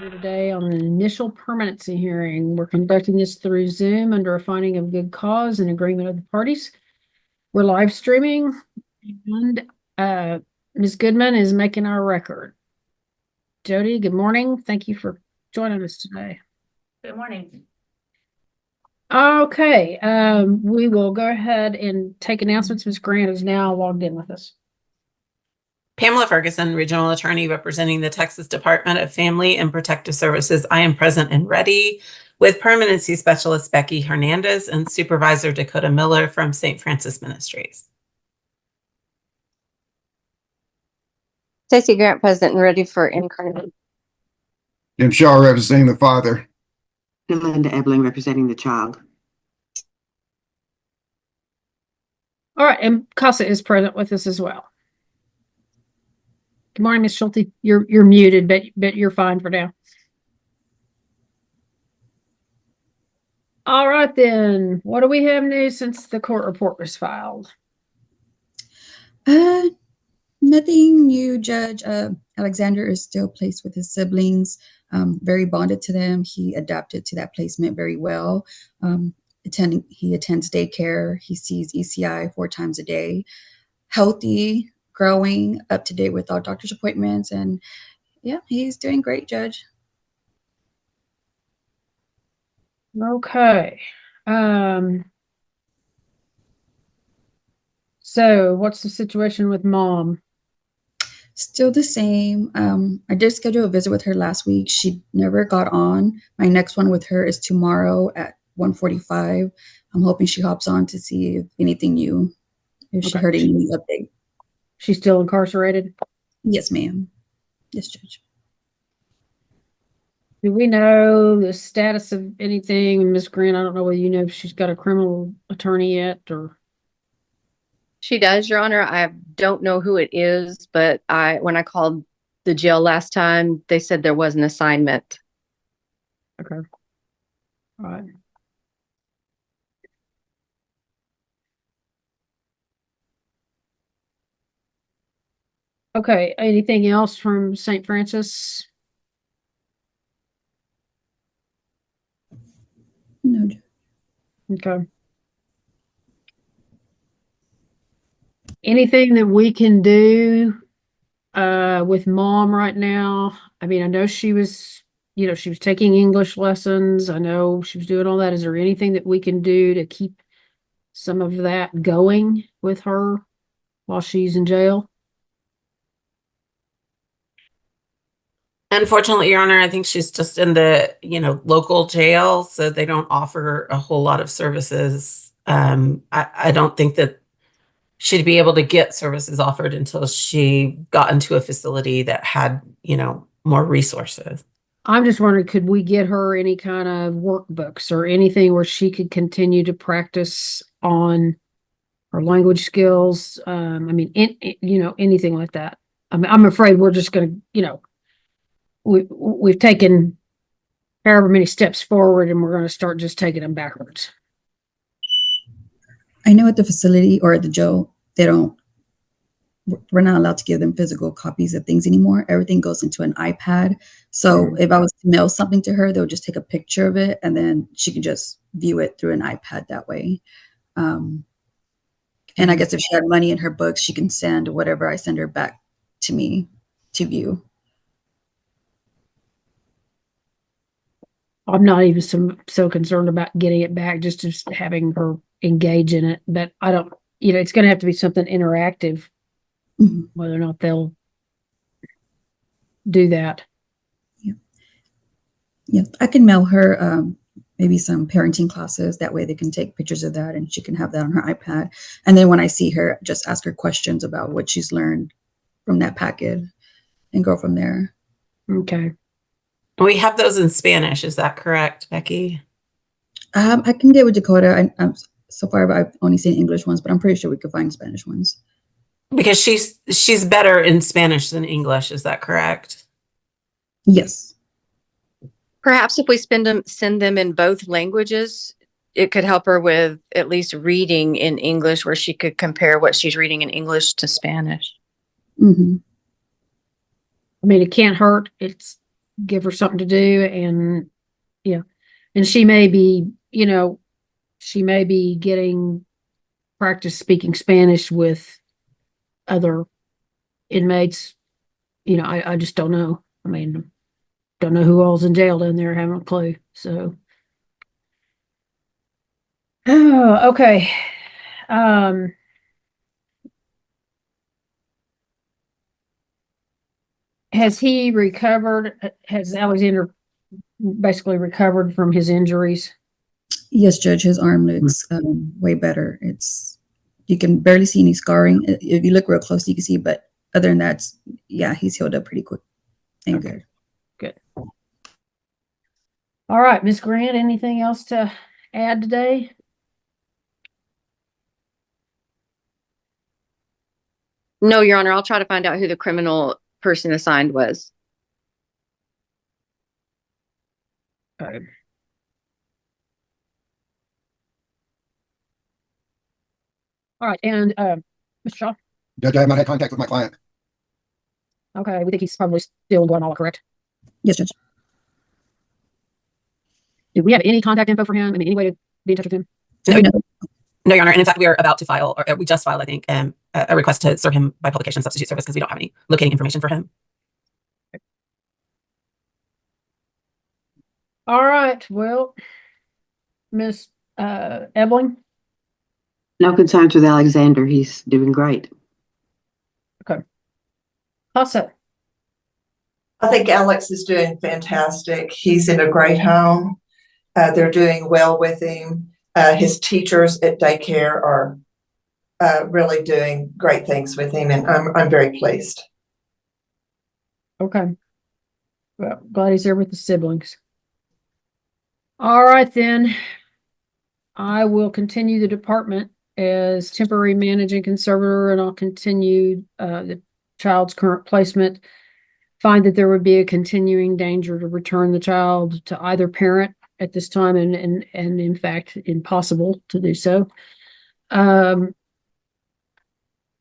here today on an initial permanency hearing. We're conducting this through Zoom under a finding of good cause and agreement of the parties. We're live streaming, and Ms. Goodman is making our record. Jody, good morning. Thank you for joining us today. Good morning. Okay, we will go ahead and take announcements. Ms. Grant is now logged in with us. Pamela Ferguson, Regional Attorney representing the Texas Department of Family and Protective Services. I am present and ready with Permanency Specialist Becky Hernandez and Supervisor Dakota Miller from St. Francis Ministries. Stacey Grant, present and ready for incarnate. Jim Shaw representing the father. Linda Ebling representing the child. All right, and Casa is present with us as well. Good morning, Ms. Schulte. You're muted, but you're fine for now. All right, then. What do we have new since the court report was filed? Nothing new, Judge. Alexander is still placed with his siblings, very bonded to them. He adapted to that placement very well. He attends daycare. He sees ECI 4 times a day. Healthy, growing, up to date with all doctor's appointments, and yeah, he's doing great, Judge. Okay. So what's the situation with Mom? Still the same. I did schedule a visit with her last week. She never got on. My next one with her is tomorrow at 1:45. I'm hoping she hops on to see if anything new, if she heard any update. She's still incarcerated? Yes, ma'am. Yes, Judge. Do we know the status of anything? Ms. Grant, I don't know whether you know if she's got a criminal attorney yet or... She does, Your Honor. I don't know who it is, but when I called the jail last time, they said there was an assignment. Okay. All right. Okay, anything else from St. Francis? No, Judge. Okay. Anything that we can do with Mom right now? I mean, I know she was, she was taking English lessons. I know she was doing all that. Is there anything that we can do to keep some of that going with her while she's in jail? Unfortunately, Your Honor, I think she's just in the, local jail, so they don't offer a whole lot of services. I don't think that she'd be able to get services offered until she got into a facility that had, more resources. I'm just wondering, could we get her any kind of workbooks or anything where she could continue to practice on her language skills? I mean, anything like that. I mean, I'm afraid we're just going to, we've taken however many steps forward and we're going to start just taking them backwards. I know at the facility or at the jail, we're not allowed to give them physical copies of things anymore. Everything goes into an iPad. So if I was to mail something to her, they'll just take a picture of it and then she can just view it through an iPad that way. And I guess if she had money in her books, she can send whatever I send her back to me to view. I'm not even so concerned about getting it back, just having her engage in it. But I don't, it's going to have to be something interactive, whether or not they'll do that. Yeah, I can mail her maybe some parenting classes. That way they can take pictures of that and she can have that on her iPad. And then when I see her, just ask her questions about what she's learned from that packet and go from there. Okay. We have those in Spanish. Is that correct, Becky? I can get with Dakota. So far I've only seen English ones, but I'm pretty sure we could find Spanish ones. Because she's better in Spanish than English. Is that correct? Yes. Perhaps if we send them in both languages, it could help her with at least reading in English, where she could compare what she's reading in English to Spanish. Mm-hmm. I mean, it can't hurt. give her something to do, and and she may be, she may be getting practice speaking Spanish with other inmates. I just don't know. I mean, don't know who all's in jail down there, haven't a clue. So, oh, okay. Has he recovered? Has Alexander basically recovered from his injuries? Yes, Judge, his arm looks way better. You can barely see any scarring. If you look real close, you can see, but other than that, yeah, he's healed up pretty quick and Okay. good. Good. All right, Ms. Grant, anything else to add today? No, Your Honor, I'll try to find out who the criminal person assigned was. Okay. All right, and Mr. Shaw? Judge, I have not had contact with my client. Okay, we think he's probably still in Guatemala, correct? Yes, Judge. Do we have any contact info for him? I mean, any way to be in touch with him? No, Your Honor. And in fact, we are about to file, or we just filed, I think, a request to serve him by publication substitute service because we don't have any locating information for him. All right, well, Miss Ebling? No concerns with Alexander. He's doing great. Okay. Hassa? I think Alex is doing fantastic. He's in a great home. They're doing well with him. His teachers at daycare are really doing great things with him, and I'm very pleased. Okay. Well, glad he's there with the siblings. All right, then. I will continue the department as temporary managing conservator, and I'll continue the child's current placement. Find that there would be a continuing danger to return the child to either parent at this time, and in fact, impossible to do so.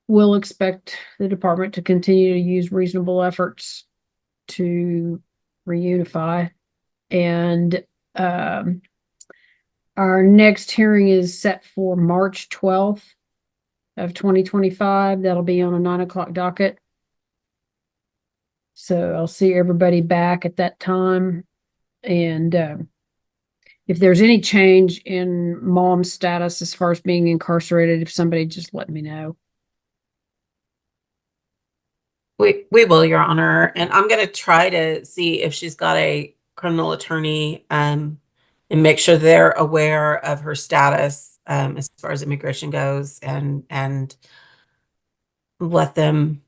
We'll expect the department to continue to use reasonable efforts to reunify. And our next hearing is set for March 12th of 2025. That'll be on a 9:00 docket. So I'll see everybody back at that time. And if there's any change in mom's status as far as being incarcerated, if somebody just let me know. We will, Your Honor. And I'm going to try to see if she's got a criminal attorney and make sure they're aware of her status as far as immigration goes, and let them,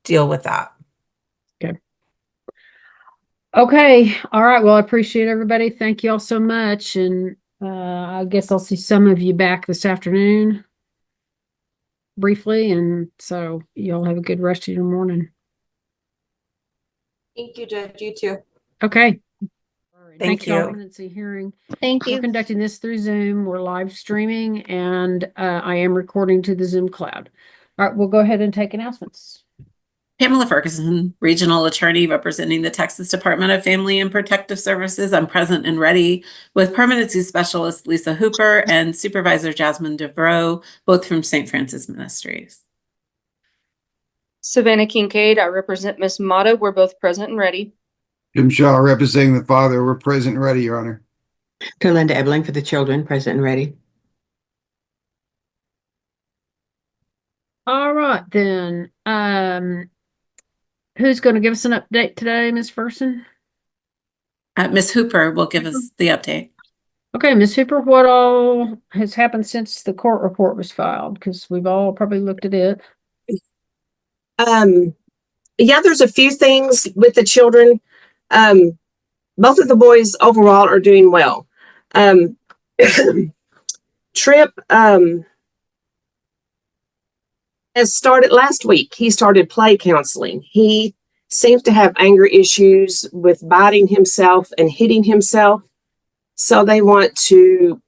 deal with that. Okay. All right. Well, I appreciate everybody. Thank you all so much. And I guess I'll see some of you back this afternoon briefly. And so y'all have a good rest of your morning. Thank you, Judge. You too. Okay. Thank you. you. Emergency hearing. Thank We're you. conducting this through Zoom. We're live streaming, and I am recording to the Zoom cloud. All right. We'll go ahead and take announcements. Pamela Ferguson, Regional Attorney representing the Texas Department of Family and Protective Services. I'm present and ready with Permanency Specialist Lisa Hooper and Supervisor Jasmine DeVroe, both from St. Francis Ministries. Savannah Kincaid, I represent Miss Mata. We're both present and ready. Jim Shaw representing the father. We're present and ready, Your Honor. Linda Ebling for the children, present and ready. All right, then. Who's going to give us an update today, Ms. Ferson? Ms. Hooper will give us the update. Okay, Ms. Hooper, what all has happened since the court report was filed? Because we've all probably looked at it. Yeah, there's a few things with the children. Both of the boys overall are doing well. Trip has started last week. He started play counseling. He seems to have anger issues with biting himself and hitting himself. So they want to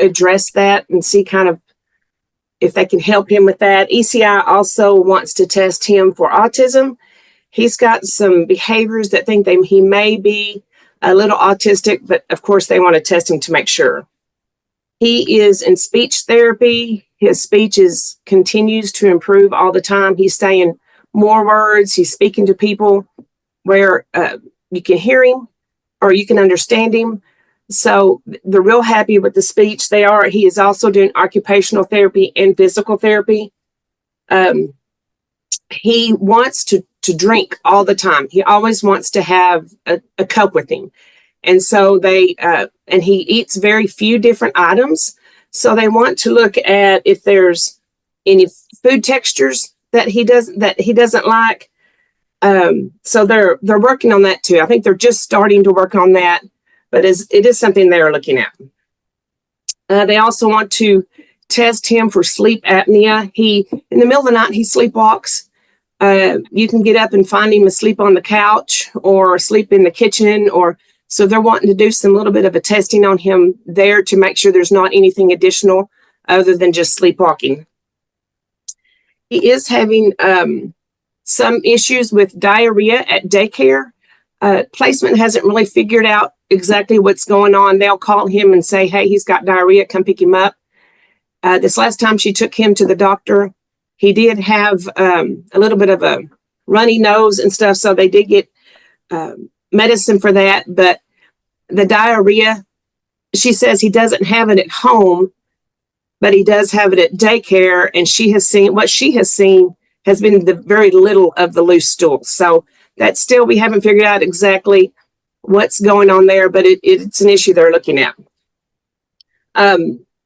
address that and see kind of if they can help him with that. ECI also wants to test him for autism. He's got some behaviors that think he may be a little autistic, but of course they want to test him to make sure. He is in speech therapy. His speech continues to improve all the time. He's saying more words. He's speaking to people where you can hear him or you can understand him. So they're real happy with the speech. He is also doing occupational therapy and physical therapy. He wants to drink all the time. He always wants to have a cup with him. And so and he eats very few different items. So they want to look at if there's any food textures that he doesn't like. So they're working on that too. I think they're just starting to work on that, but it is something they're looking at. They also want to test him for sleep apnea. In the middle of the night, he sleepwalks. You can get up and find him asleep on the couch or asleep in the kitchen, so they're wanting to do some little bit of a testing on him there to make sure there's not anything additional other than just sleepwalking. He is having some issues with diarrhea at daycare. Placement hasn't really figured out exactly what's going on. They'll call him and say, hey, he's got diarrhea, come pick him up. This last time she took him to the doctor, he did have a little bit of a runny nose and stuff, so they did get medicine for that. But the diarrhea, she says he doesn't have it at home, but he does have it at daycare, and what she has seen has been the very little of the loose stools. So that's still, we haven't figured out exactly what's going on there, but it's an issue they're looking at.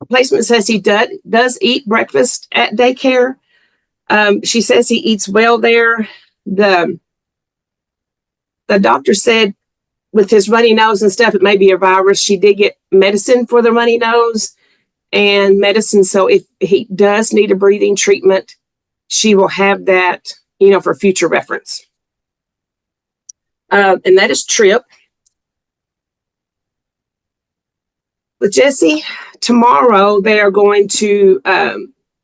Placement says he does eat breakfast at daycare. She says he eats well there. The doctor said with his runny nose and stuff, it may be a virus. She did get medicine for the runny nose and medicine. So if he does need a breathing treatment, she will have that, for future reference. And that is Trip. With Jesse, tomorrow they are going to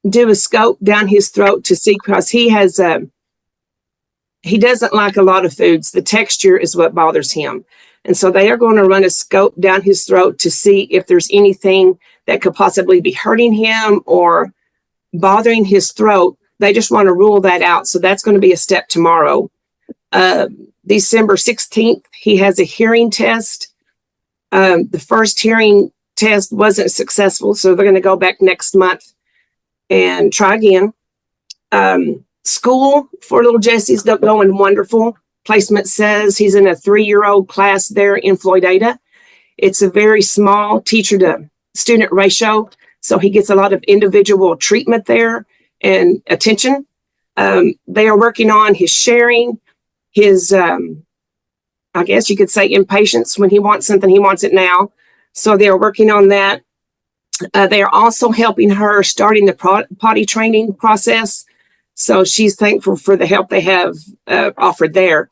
do a scope down his throat to see, because he doesn't like a lot of foods. The texture is what bothers him. And so they are going to run a scope down his throat to see if there's anything that could possibly be hurting him or bothering his throat. They just want to rule that out. So that's going to be a step tomorrow. December 16th, he has a hearing test. The first hearing test wasn't successful, so they're going to go back next month and try again. School for little Jesse's going wonderful. Placement says he's in a 3-year-old class there in Floydada. It's a very small teacher to student ratio, so he gets a lot of individual treatment there and attention. They are working on his sharing, his, I guess you could say, impatience. When he wants something, he wants it now. So they are working on that. They are also helping her starting the potty training process. So she's thankful for the help they have offered there.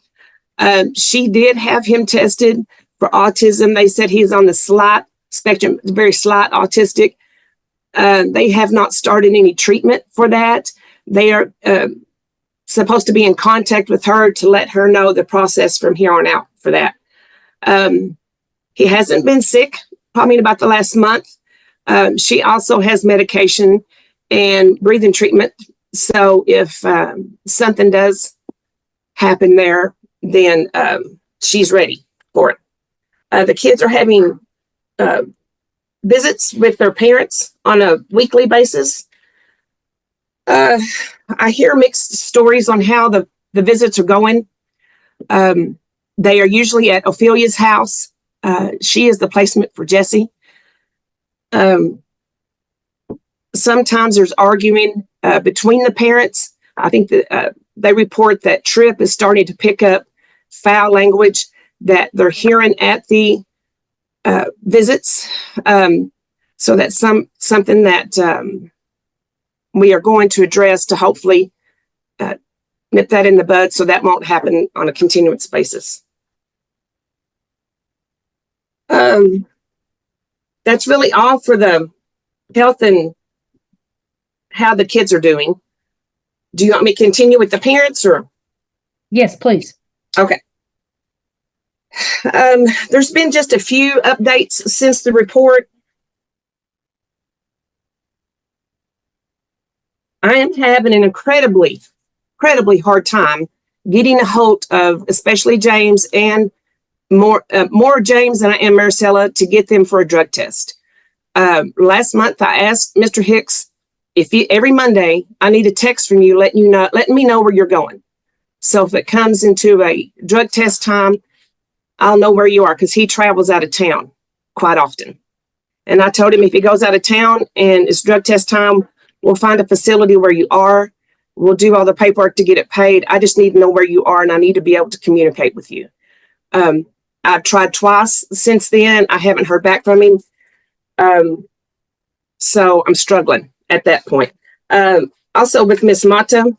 She did have him tested for autism. They said he's on the slight spectrum, very slight autistic. They have not started any treatment for that. They are supposed to be in contact with her to let her know the process from here on out for that. He hasn't been sick, probably in about the last month. She also has medication and breathing treatment. So if something does happen there, then she's ready for it. The kids are having visits with their parents on a weekly basis. I hear mixed stories on how the visits are going. They are usually at Ophelia's house. She is the placement for Jesse. Sometimes there's arguing between the parents. I think that they report that Trip is starting to pick up foul language that they're hearing at the visits. So that's something that we are going to address to hopefully nip that in the bud so that won't happen on a continuous basis. That's really all for the health and how the kids are doing. Do you want me to continue with the parents or? Yes, please. There's been just a few updates since the report. I am having an incredibly hard time getting a hold of, especially James and more James than I am Maricela, to get them for a drug test. Last month I asked Mr. Hicks every Monday I need a text from you letting me know where you're going. So if it comes into a drug test time, I'll know where you are, because he travels out of town quite often. And I told him if he goes out of town and it's drug test time, we'll find a facility where you are. We'll do all the paperwork to get it paid. I just need to know where you are, and I need to be able to communicate with you. I've tried twice since then. I haven't heard back from him. So I'm struggling at that point. Also with Miss Mata,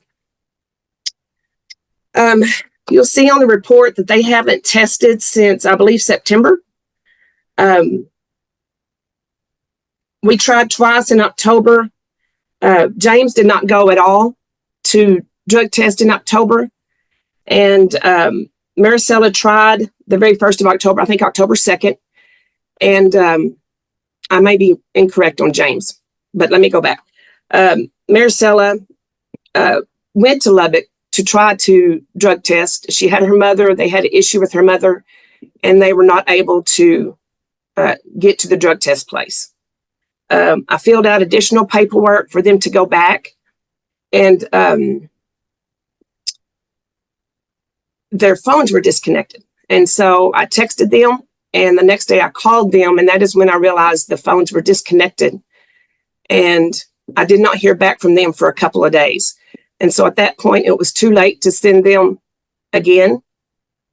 you'll see on the report that they haven't tested since, I believe, September. We tried twice in October. James did not go at all to drug test in October. And Maricela tried the very 1st of October, I think October 2nd. And I may be incorrect on James, but let me go back. Maricela went to Lubbock to try to drug test. She had her mother, they had an issue with her mother, and they were not able to get to the drug test place. I filled out additional paperwork for them to go back, and their phones were disconnected. And so I texted them, and the next day I called them, and that is when I realized the phones were disconnected. And I did not hear back from them for a couple of days. And so at that point, it was too late to send them again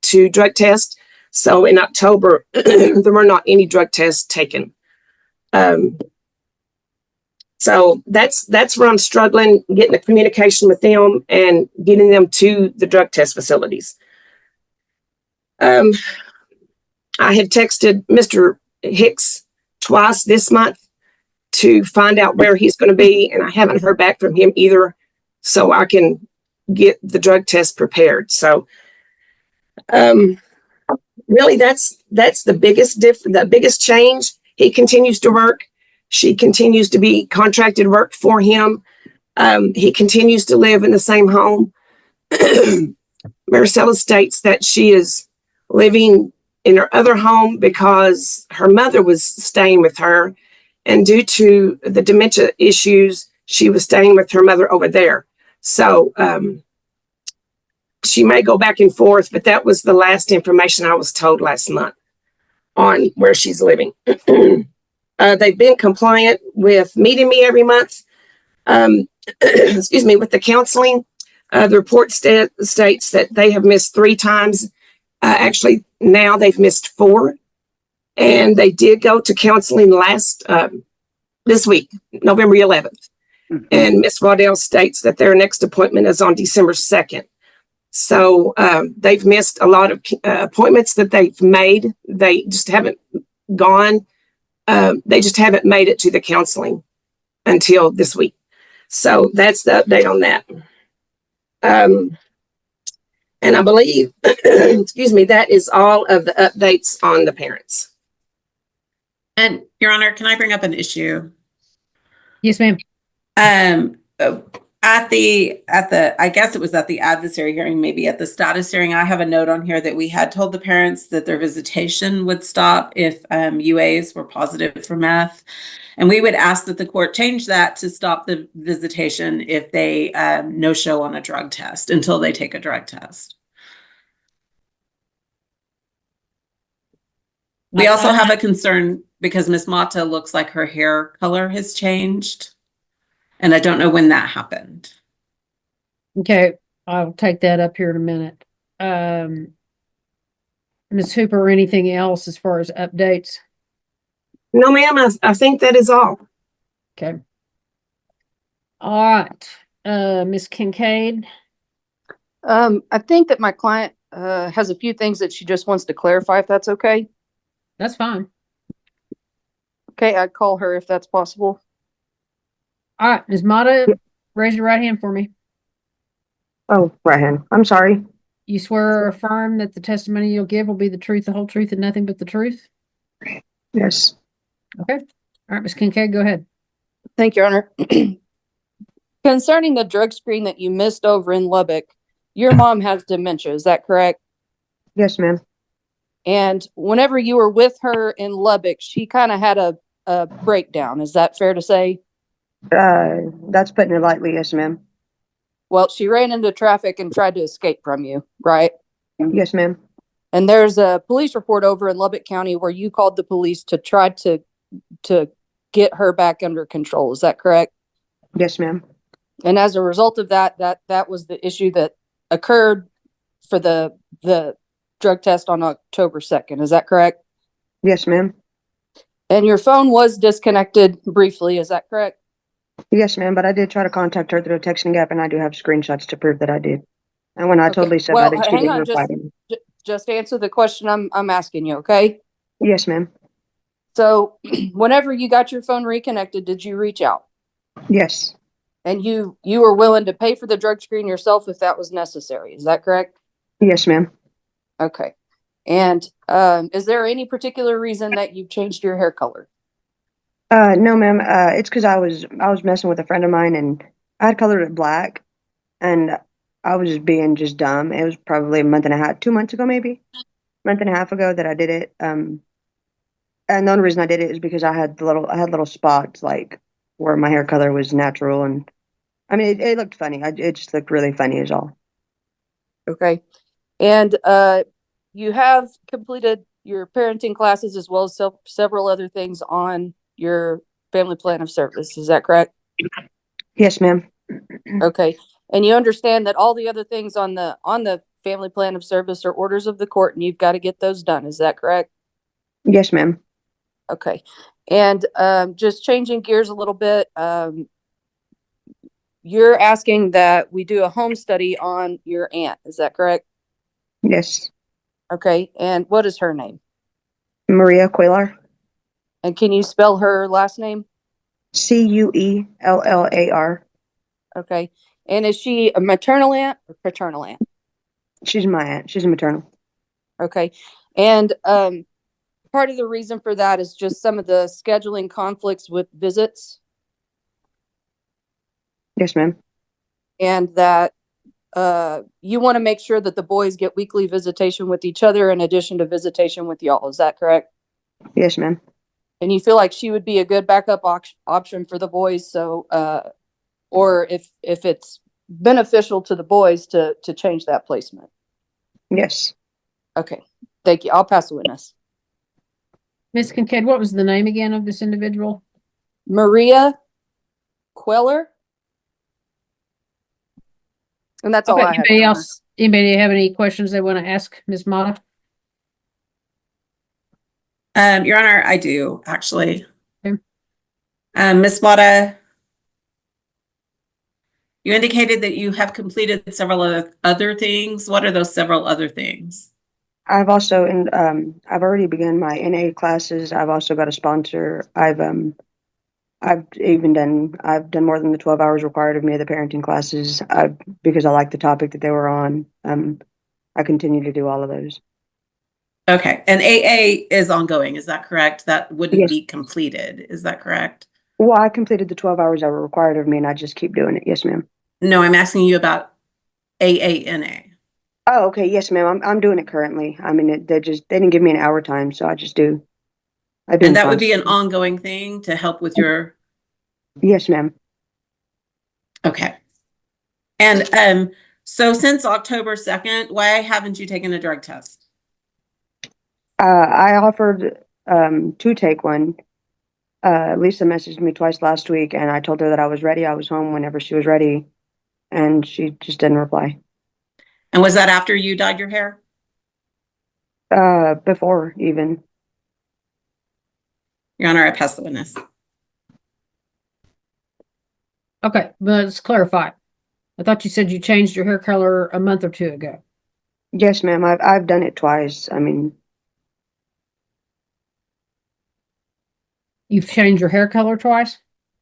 to drug test. So in October, there were not any drug tests taken. So that's where I'm struggling, getting the communication with them and getting them to the drug test facilities. I have texted Mr. Hicks twice this month to find out where he's going to be, and I haven't heard back from him either, so I can get the drug test prepared. So really that's the biggest change. He continues to work. She continues to be contracted work for him. He continues to live in the same home. Maricela states that she is living in her other home because her mother was staying with her, and due to the dementia issues, she was staying with her mother over there. So she may go back and forth, but that was the last information I was told last month on where she's living. They've been compliant with meeting me every month. Excuse me, with the counseling. The report states that they have missed 3 times. Actually, now they've missed 4. And they did go to counseling this week, November 11th. And Miss Waddell states that their next appointment is on December 2nd. So they've missed a lot of appointments that they've made. They just haven't gone. They just haven't made it to the counseling until this week. So that's the update on that. And I believe, excuse me, that is all of the updates on the parents. And Your Honor, can I bring up an issue? Yes, ma'am. I guess it was at the adversary hearing, maybe at the status hearing, I have a note on here that we had told the parents that their visitation would stop if UAs were positive for meth. And we would ask that the court change that to stop the visitation if they no show on a drug test until they take a drug test. We also have a concern because Miss Mata looks like her hair color has changed. And I don't know when that happened. Okay, I'll take that up here in a minute. Ms. Hooper, anything else as far as updates? No, ma'am, I think that is all. Okay. All right. Ms. Kincaid. I think that my client has a few things that she just wants to clarify, if that's okay. That's fine. Okay, I'd call her if that's possible. All right, Ms. Mata, raise your right hand for me. Oh, right hand. I'm sorry. You swear or affirm that the testimony you'll give will be the truth, the whole truth, and nothing but the truth? Yes. Okay. All right, Ms. Kincaid, go ahead. Thank you, Your Honor. Concerning the drug screen that you missed over in Lubbock, your mom has dementia, is that correct? Yes, ma'am. And whenever you were with her in Lubbock, she kind of had a breakdown. Is that fair to say? That's putting it lightly. Yes, ma'am. Well, she ran into traffic and tried to escape from you, right? Yes, ma'am. And there's a police report over in Lubbock County where you called the police to try to get her back under control. Is that correct? Yes, ma'am. And as a result of that was the issue that occurred for the drug test on October 2nd. Is that correct? Yes, ma'am. And your phone was disconnected briefly. Is that correct? Yes, ma'am. But I did try to contact her through a texting app, and I do have screenshots to prove that I did. And when I told Okay. Lisa Well, about it, she hang didn't on, reply to me. just answer the question I'm asking you, okay? Yes, ma'am. So whenever you got your phone reconnected, did you reach out? Yes. And you were willing to pay for the drug screen yourself if that was necessary. Is that correct? Yes, ma'am. Okay. And is there any particular reason that you changed your hair color? No, ma'am. It's because I was messing with a friend of mine, and I had colored it black, and I was just being just dumb. It was probably a month and a half, 2 months ago, maybe month and a half ago that I did it. And the only reason I did it is because I had little spots like where my hair color was natural, and I mean it looked funny. It just looked really funny, is all. Okay. And you have completed your parenting classes as well as several other things on your family plan of service. Is that correct? Yes, ma'am. Okay. And you understand that all the other things on the family plan of service are orders of the court and you've got to get those done. Is that correct? Yes, ma'am. Okay. And just changing gears a little bit, you're asking that we do a home study on your aunt. Is that correct? Yes. Okay. And what is her name? Maria Cuellar. And can you spell her last name? Cuellar. Okay. And is she a maternal aunt or paternal aunt? She's my aunt. She's a maternal. Okay. And part of the reason for that is just some of the scheduling conflicts with visits, Yes, ma'am. and that you want to make sure that the boys get weekly visitation with each other in addition to visitation with y'all. Is that correct? Yes, ma'am. And you feel like she would be a good backup option for the boys. So, or if it's beneficial to the boys to change that placement. Yes. Okay. Thank you. I'll pass the witness. Ms. Kincaid, what was the name again of this individual? Maria Queller. And that's all Okay, I have. anybody else, anybody have any questions they want to ask Ms. Mata? Your Honor, I do actually. Okay. Ms. Mata, you indicated that you have completed several other things. What are those several other things? I've also I've already begun my NA classes. I've also got a sponsor. I've done more than the 12 hours required of me of the parenting classes. Because I like the topic that they were on. I continue to do all of those. Okay, and AA is ongoing, is that correct? That wouldn't Yes. be completed, is that correct? Well, I completed the 12 hours that were required of me, and I just keep doing it. Yes, ma'am. No, I'm asking you about AANA. Oh, okay. Yes, ma'am. I'm doing it currently. I mean, they didn't give me an hour time, so I just do. I do. And that would be an ongoing thing to help with your. Yes, ma'am. Okay. And so since October 2nd, why haven't you taken a drug test? I offered to take one. Lisa messaged me twice last week, and I told her that I was ready. I was home whenever she was ready, and she just didn't reply. And was that after you dyed your hair? Before even. Your Honor, I pass the witness. Okay, but let's clarify. I thought you said you changed your hair color a month or two ago. Yes, ma'am. I've done it twice. I mean, You've changed your hair color twice?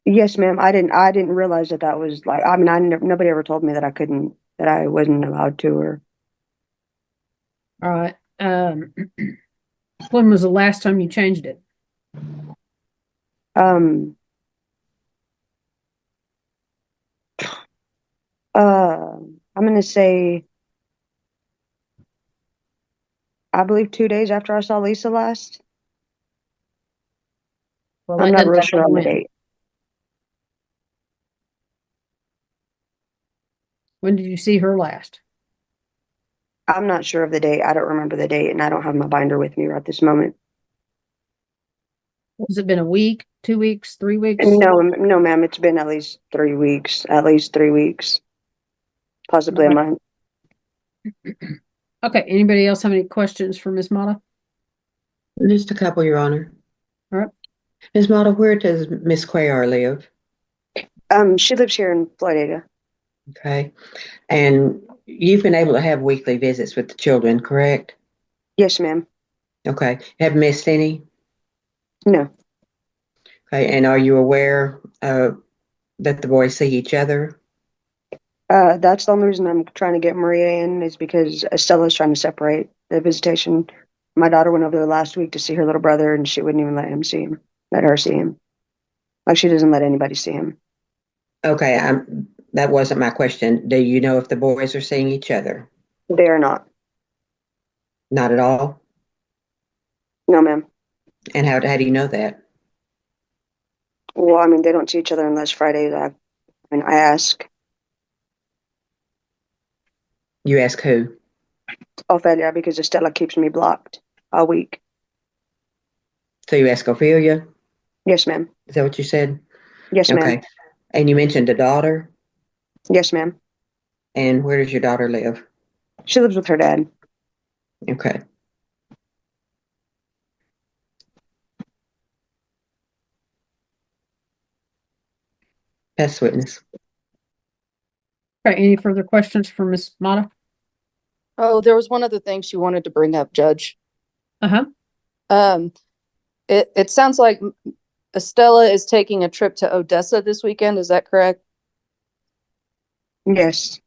yes, ma'am. I didn't realize that was like. I mean, nobody ever told me that I wasn't allowed to. Or All right. When was the last time you changed it? Um, I'm gonna say, I believe 2 days after I saw Lisa last. Well, I'm that not doesn't real say sure on the when. date. When did you see her last? I'm not sure of the date. I don't remember the date, and I don't have my binder with me right this moment. Has it been a week, 2 weeks, 3 weeks? No, ma'am. It's been at least 3 weeks. At least 3 weeks, possibly a Okay. month. Okay, anybody else have any questions for Miss Mata? Just a couple, Your Honor. All right. Ms. Mata, where does Miss Cuellar live? She lives here in Florida. Okay. And you've been able to have weekly visits with the children, correct? Yes, ma'am. Okay. Have missed any? No. Okay. And are you aware that the boys see each other? That's the only reason I'm trying to get Maria in is because Estella's trying to separate the visitation. My daughter went over there last week to see her little brother, and she wouldn't even let her see him. Like she doesn't let anybody see him. Okay. That wasn't my question. Do you know if the boys are seeing each other? They are not. Not at all? No, ma'am. And how do you know that? Well, I mean, they don't see each other unless Friday. I ask You ask who? Ophelia because Estella keeps me blocked all week. So you ask Ophelia? Yes, ma'am. Is that what you said? Yes, ma'am. Okay. And you mentioned a daughter? Yes, ma'am. And where does your daughter live? She lives with her dad. Okay. Best witness. Okay, any further questions for Miss Mata? Oh, there was one other thing she wanted to bring up, Judge. Uh-huh. It sounds like Estella is taking a trip to Odessa this weekend. Is that correct? Yes.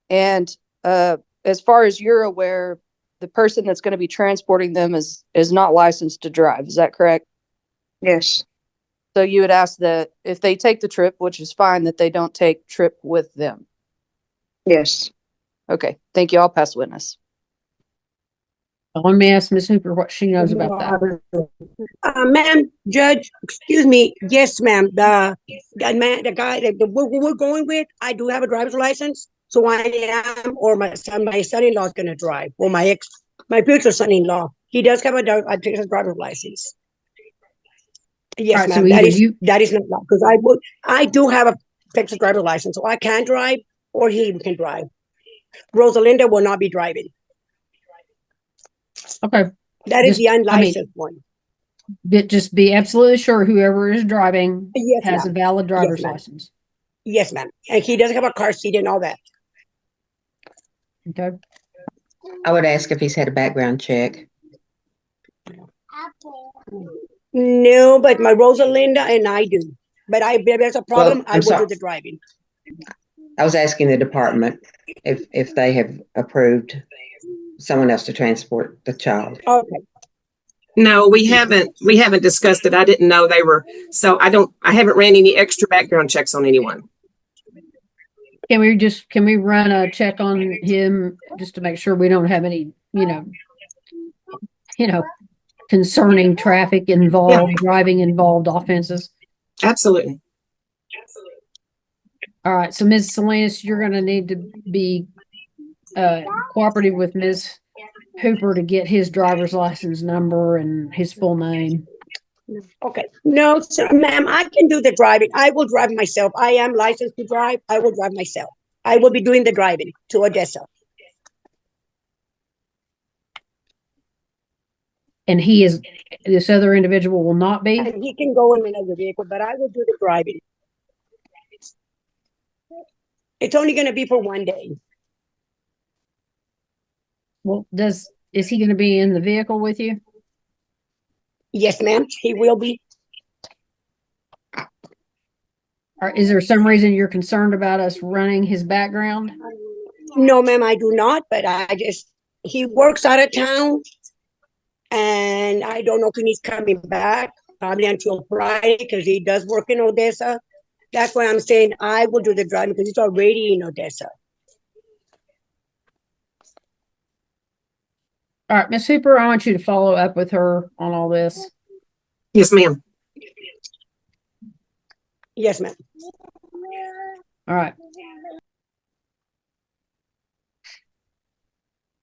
And as far as you're aware, the person that's going to be transporting them is not licensed to drive. Is that correct? Yes. So you would ask that if they take the trip, which is fine, that they don't take trip with them. Yes. Okay. Thank you. I'll pass witness. Let me ask Miss Hooper what she knows about that. Ma'am, Judge, excuse me. Yes, ma'am. The guy that we're going with, I do have a driver's license. So I am, or my son-in-law is going to drive, or my future son-in-law. He does have a Texas driver's license. Yes, Alright, so ma'am. either you, That is not because I do have a Texas driver's license, so I can drive, or he can drive. Rosalinda will not be driving. okay, That is Just- the I mean- unlicensed one. just be absolutely sure whoever is driving Yes, has a ma'am. valid driver's ma'am. license. Yes, ma'am. And he does have a car seat and all that. Okay, I would ask if he's had a background check. No, but my Rosalinda and I do. But if there's a problem, Well, I I'm will sorry. do the driving. I was asking the department if they have approved someone else to transport the child. Okay. No, we haven't discussed it. I didn't know they were, so I haven't ran any extra background checks on anyone. can we run a check on him just to make sure we don't have any, concerning traffic involved, driving involved offenses? Absolutely. All right, so Ms. Salinas, you're gonna need to be cooperative with Ms. Hooper to get his driver's license number and his full name. Okay. No, sir, ma'am, I can do the driving. I will drive myself. I am licensed to drive. I will drive myself. I will be doing the driving to Odessa. And this other individual will not be? And he can go in another vehicle, but I will do the driving. It's only going to be for one day. Well, is he gonna be in the vehicle with you? Yes, ma'am, he will be. Or is there some reason you're concerned about us running his background? No, ma'am, I do not, but I just he works out of town, and I don't know if he's coming back, probably until Friday, because he does work in Odessa. That's why I'm saying I will do the driving, because it's already in Odessa. All right, Miss Hooper, I want you to follow up with her on all this. Yes, ma'am. Yes, ma'am. All right.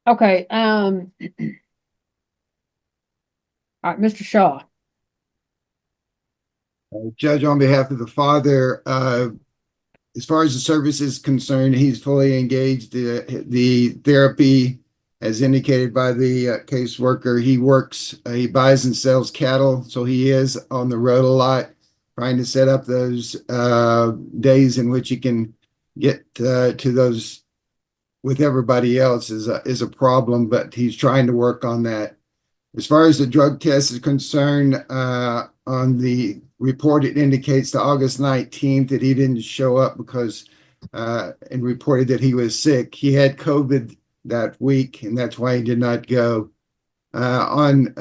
Okay, all right, Mr. Shaw. Judge, on behalf of the father, as far as the service is concerned, he's fully engaged. The therapy, as indicated by the caseworker, he works, he buys and sells cattle, so he is on the road a lot, trying to set up those days in which he can get to those with everybody else is a problem, but he's trying to work on that. As far as the drug test is concerned, on the report, it indicates to August 19th that he didn't show up because, and reported that he was sick. He had COVID that week, and that's why he did not go. On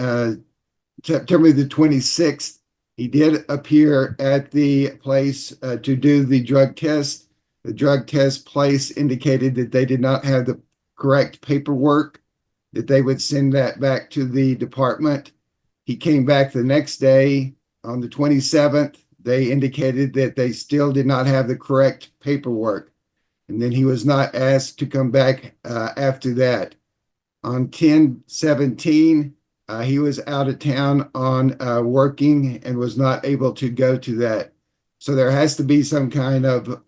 September the 26th, he did appear at the place to do the drug test. The drug test place indicated that they did not have the correct paperwork, that they would send that back to the department. He came back the next day on the 27th. They indicated that they still did not have the correct paperwork. And then he was not asked to come back after that. On 10/17, he was out of town on working and was not able to go to that. So there has to be some kind of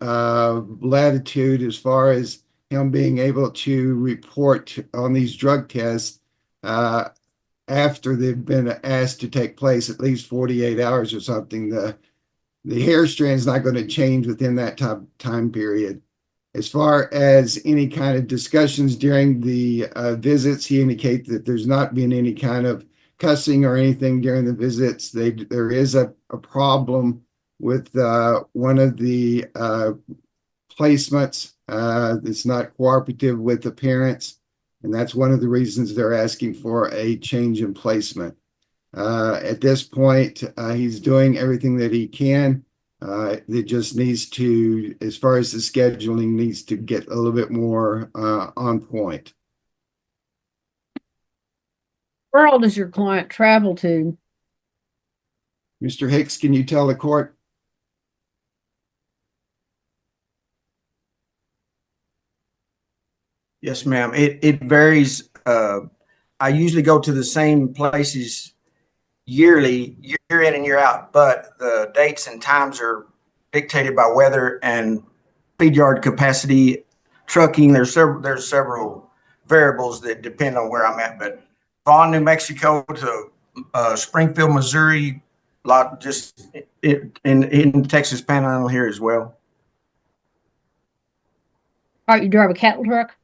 latitude as far as him being able to report on these drug tests after they've been asked to take place, at least 48 hours or something. The hair strand is not going to change within that time period. As far as any kind of discussions during the visits, he indicates that there's not been any kind of cussing or anything during the visits. There is a problem with one of the placements that's not cooperative with the parents, and that's one of the reasons they're asking for a change in placement. At this point, he's doing everything that he can. It just needs to, as far as the scheduling, needs to get a little bit more on point. Where all does your client travel to? Mr. Hicks, can you tell the court? Yes, ma'am. It varies. I usually go to the same places yearly, year in and year out, but the dates and times are dictated by weather and feed yard capacity, trucking. There's several variables that depend on where I'm at. But Vaughn, New Mexico to Springfield, Missouri, just in Texas Panhandle here as well. All right, you drive a cattle truck?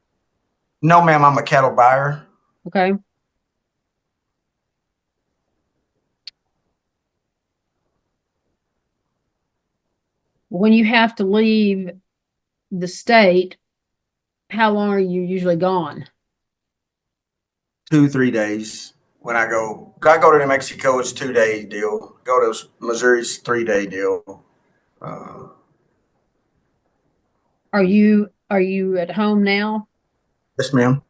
No, ma'am. I'm a cattle buyer. Okay. When you have to leave the state, how long are you usually gone? 2-3 days. When I go to New Mexico, it's 2 day deal. Go to Missouri's 3 day deal. Are you at home now? Yes, ma'am.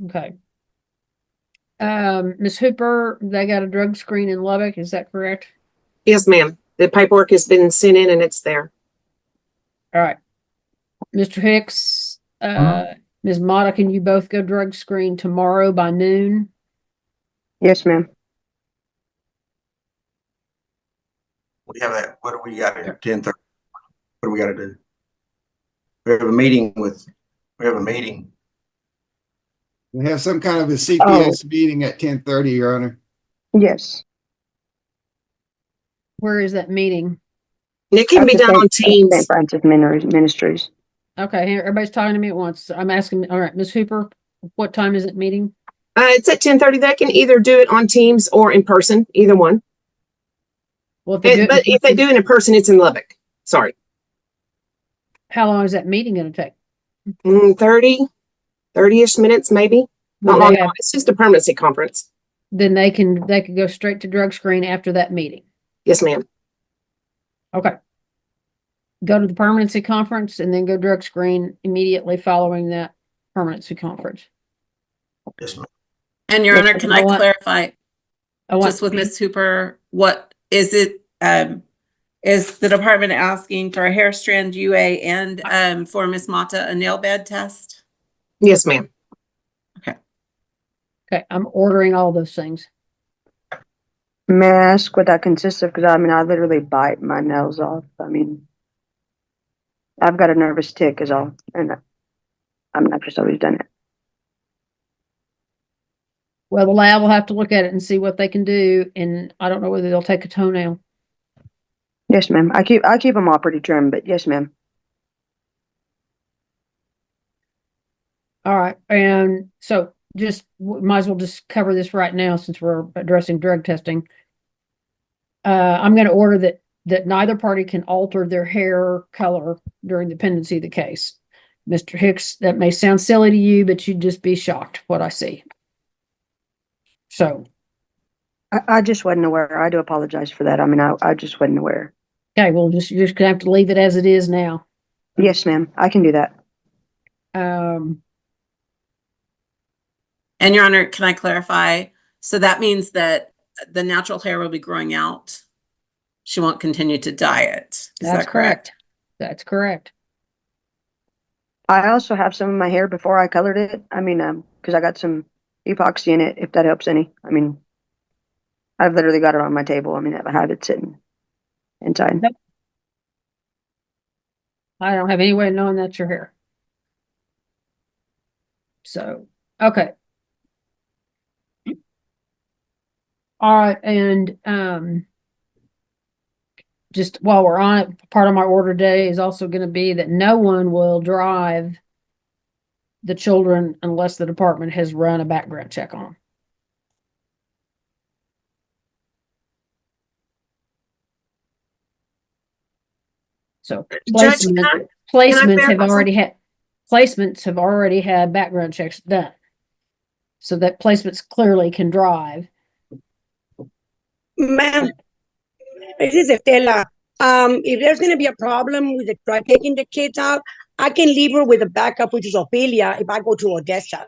Okay. Ms. Hooper, they got a drug screen in Lubbock, is that correct? Yes, ma'am. The paperwork has been sent in and it's there. All right. Mr. Hicks, Ms. Mata, can you both go drug screen tomorrow by noon? Yes, ma'am. We have that. What do we got at 10:30? What do we got to do? We have a meeting. We have some kind of a CPS meeting at 10:30, Your Honor. Yes. Where is that meeting? It can be done on Teams. St. Francis Ministries. Okay, everybody's talking to me at once. I'm asking, all right, Ms. Hooper, what time is it meeting? It's at 10:30. They can either do it on Teams or in person, either one. Well, if they do it in person, it's in Lubbock. Sorry. How long is that meeting going to take? 30. 30-ish minutes, maybe. Would Not they long. have- It's just a permanency conference. Then they could go straight to drug screen after that meeting. Yes, ma'am. Okay. Go to the permanency conference and then go drug screen immediately following that permanency conference. Yes, ma'am. And Your Yes, Honor, but can I I want- clarify I want, just with Ms. Hooper, what is it? Is the department asking for a hair strand UA and for Ms. Mata a nail bed test? Yes, ma'am. okay, I'm ordering all those things. May I ask what that consists of? Because I mean, I literally bite my nails off. I mean, I've got a nervous tick, is all, and I've just always done it. Well, the lab will have to look at it and see what they can do, and I don't know whether they'll take a toenail. Yes, ma'am. I keep them all pretty trim, but yes, ma'am. All right, and so just might as well just cover this right now since we're addressing drug testing. I'm going to order that neither party can alter their hair color during the pendency of the case. Mr. Hicks, that may sound silly to you, but you'd just be shocked what I see. So, I just wasn't aware. I do apologize for that. I mean, I just wasn't aware. okay, well, you're just gonna have to leave it as it is now. Yes, ma'am. I can do that. And Your Honor, can I clarify? So that means that the natural hair will be growing out. She won't continue to dye it. Is That's that correct? That's correct. I also have some of my hair before I colored it. I mean, because I got some epoxy in it, if that helps any. I mean, I've literally got it on my table. I mean, I have it sitting inside. Nope. I don't have any way of knowing that's your hair. So, okay. All right, and just while we're on it, part of my order today is also going to be that no one will drive the children unless the department has run a background check on them. So Judge, can I placements have clarify already had background checks done. So that placements clearly can drive. Ma'am, this is Estela. If there's gonna be a problem with taking the kids out, I can leave her with a backup, which is Ophelia, if I go to Odessa.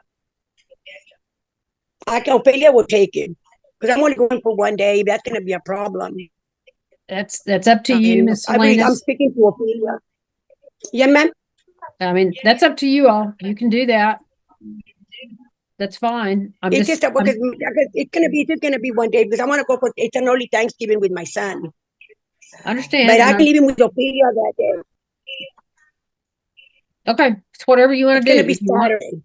Ophelia will take it, because I'm only going for one day. That's gonna be a problem. That's up to you, Ms. I'm Salinas. speaking to Ophelia. Yeah, ma'am. I mean, that's up to you all. You can do that. That's fine. It's just that because it's just gonna be one day, because I want to go for it's an early Thanksgiving with my son. I understand. But I and can leave him with Ophelia that day. Okay, it's whatever you want It's to do. gonna be Saturday.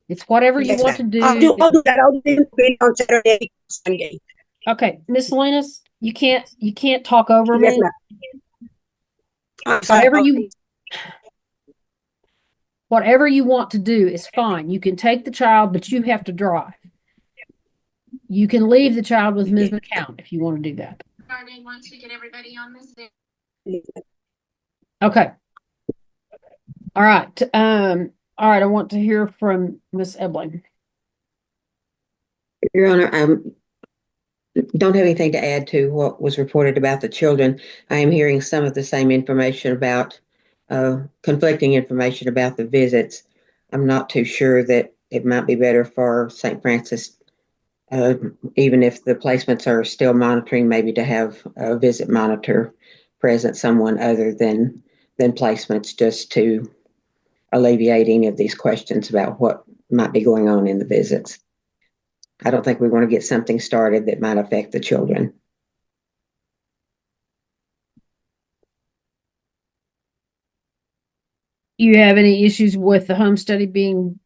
It's whatever you Yes, want to ma'am. do. I'll do that. I'll do it on Saturday, Sunday. Okay, Miss Salinas, you can't talk over Yes, me. ma'am. I'm sorry. Whatever you want to do is fine. You can take the child, but you have to drive. You can leave the child with Ms. McCown if you want to do that. Once we get everybody on this. Okay. All right. All right. I want to hear from Miss Ebling. Your Honor, I don't have anything to add to what was reported about the children. I am hearing some of the same information about conflicting information about the visits. I'm not too sure that it might be better for St. Francis, even if the placements are still monitoring, maybe to have a visit monitor present, someone other than placements, just to alleviate any of these questions about what might be going on in the visits. I don't think we want to get something started that might affect the children. You have any issues with the home study being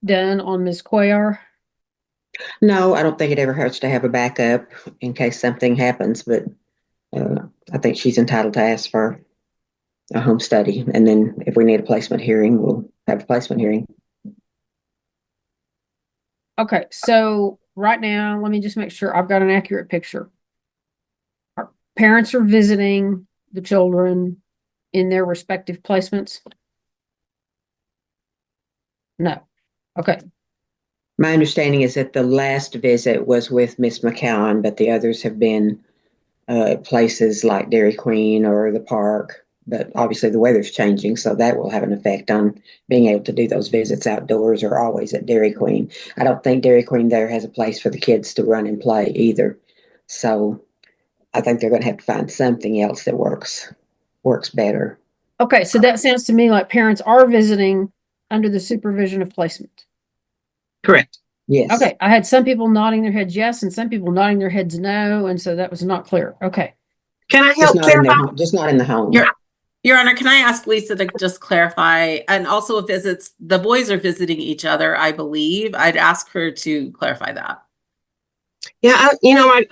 done on Ms. Cuellar? No, I don't think it ever hurts to have a backup in case something happens, but I think she's entitled to ask for a home study. And then if we need a placement hearing, we'll have a placement hearing. Okay, so right now, let me just make sure I've got an accurate picture. Our parents are visiting the children in their respective placements. No. Okay. My understanding is that the last visit was with Miss McCowan, but the others have been places like Dairy Queen or the park. But obviously the weather's changing, so that will have an effect on being able to do those visits outdoors or always at Dairy Queen. I don't think Dairy Queen there has a place for the kids to run and play either. So I think they're going to have to find something else that works better. Okay, so that sounds to me like parents are visiting under the supervision of placement. Correct. Yes. Okay, I had some people nodding their heads yes and some people nodding their heads no, and so that was not clear. Okay. Can I Just help not in clarify? their, just not in the home. Your Honor, can I ask Lisa to just clarify? And also visits, the boys are visiting each other, I believe. I'd ask her to clarify that. Yeah,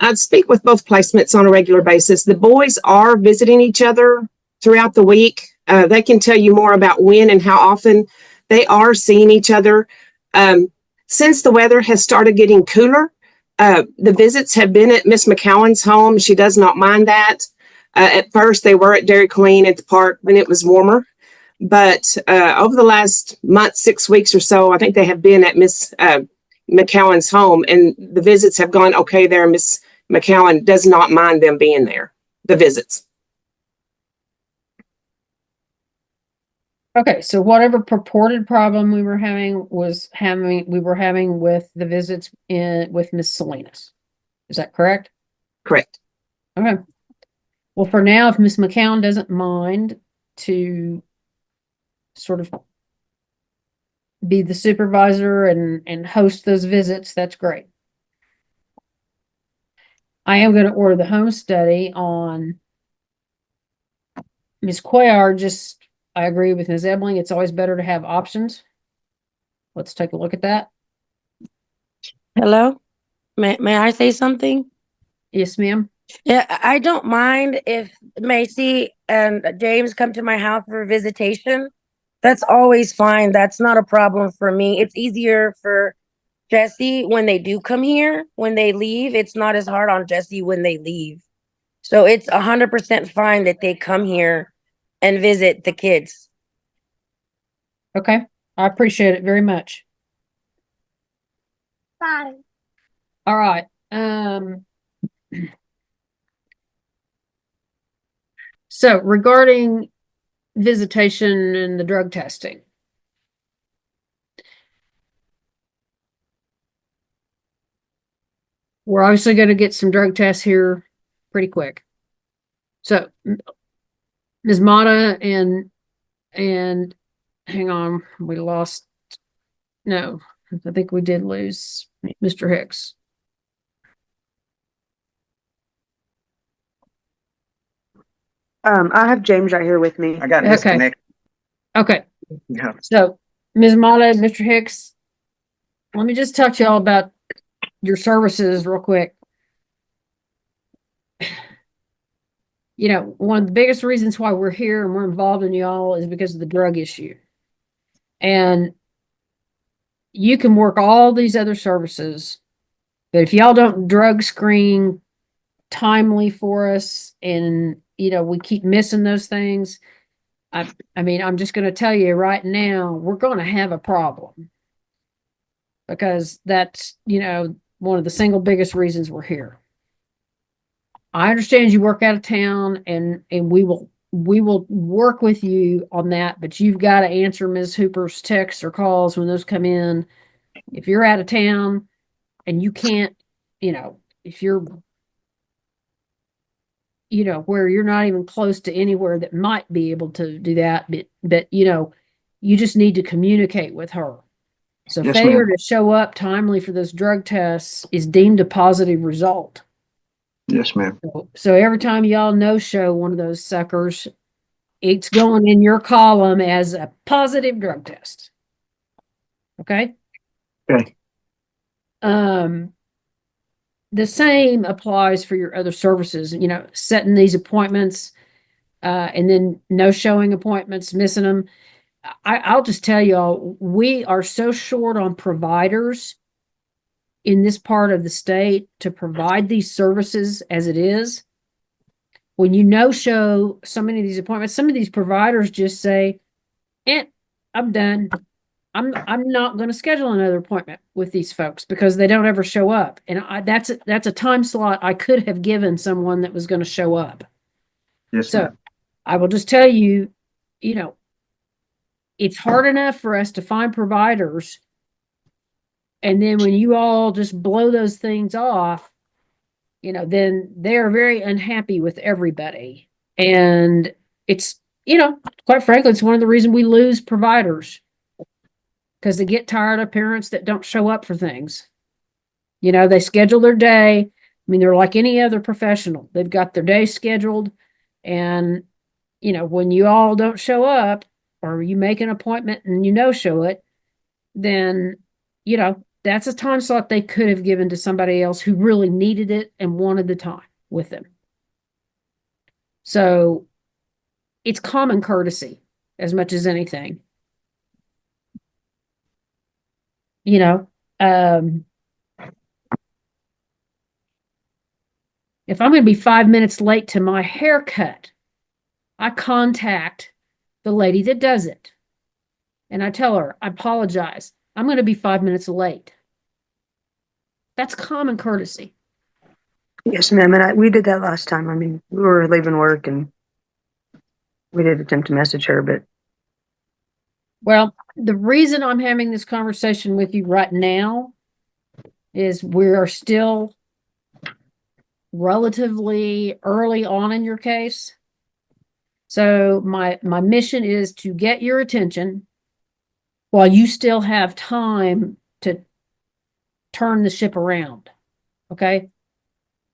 I speak with both placements on a regular basis. The boys are visiting each other throughout the week. They can tell you more about when and how often they are seeing each other. Since the weather has started getting cooler, the visits have been at Miss McCowan's home. She does not mind that. At first, they were at Dairy Queen at the park when it was warmer. But over the last month, 6 weeks or so, I think they have been at Miss McCowan's home, and the visits have gone okay there. Miss McCowan does not mind them being there, the visits. Okay, so whatever purported problem we were having with the visits with Miss Salinas. Is that correct? Correct. Okay. Well, for now, if Miss McCown doesn't mind to sort of be the supervisor and host those visits, that's great. I am going to order the home study on Ms. Cuellar. I agree with Ms. Ebling. It's always better to have options. Let's take a look at that. Hello? May I say something? Yes, ma'am. Yeah, I don't mind if Macy and James come to my house for visitation. That's always fine. That's not a problem for me. It's easier for Jesse when they do come here. When they leave, it's not as hard on Jesse when they leave. So it's 100% fine that they come here and visit the kids. Okay. I appreciate it very much. Bye. All right. So regarding visitation and the drug testing. We're obviously going to get some drug tests here pretty quick. So Ms. Mata and hang on, we lost. No, I think we did lose Mr. Hicks. I have James right here with me. I got Okay. disconnected. Okay. Yeah. So Ms. Mata and Mr. Hicks, let me just talk to y'all about your services real quick. You know, one of the biggest reasons why we're here and we're involved in y'all is because of the drug issue. And you can work all these other services, but if y'all don't drug screen timely for us and, we keep missing those things, I mean, I'm just going to tell you right now, we're going to have a problem. Because that's, one of the single biggest reasons we're here. I understand you work out of town and we will work with you on that, but you've got to answer Ms. Hooper's texts or calls when those come in. If you're out of town and you can't, if you're, where you're not even close to anywhere that might be able to do that, but you just need to communicate with her. So Yes, failure ma'am. to show up timely for those drug tests is deemed a positive result. Yes, ma'am. So every time y'all no-show one of those suckers, it's going in your column as a positive drug test. Okay? Okay. The same applies for your other services, setting these appointments, and then no-showing appointments, missing them. I'll just tell y'all, we are so short on providers in this part of the state to provide these services as it is. When you no-show so many of these appointments, some of these providers just say, I'm done. I'm not going to schedule another appointment with these folks because they don't ever show up. And that's a time slot I could have given someone that was going to show up. Yes, So ma'am. I will just tell you, you know, it's hard enough for us to find providers. And then when you all just blow those things off, then they're very unhappy with everybody. And it's, quite frankly, it's one of the reasons we lose providers because they get tired of parents that don't show up for things. They schedule their day. I mean, they're like any other professional. They've got their day scheduled. And, when you all don't show up or you make an appointment and show it, then, that's a time slot they could have given to somebody else who really needed it and wanted the time with them. So it's common courtesy as much as anything. If I'm going to be 5 minutes late to my haircut, I contact the lady that does it. And I tell her, I apologize. I'm going to be 5 minutes late. That's common courtesy. Yes, ma'am. And we did that last time. I mean, we were leaving work and we did attempt to message her, but. Well, the reason I'm having this conversation with you right now is we are still relatively early on in your case. So my mission is to get your attention while you still have time to turn the ship around. Okay?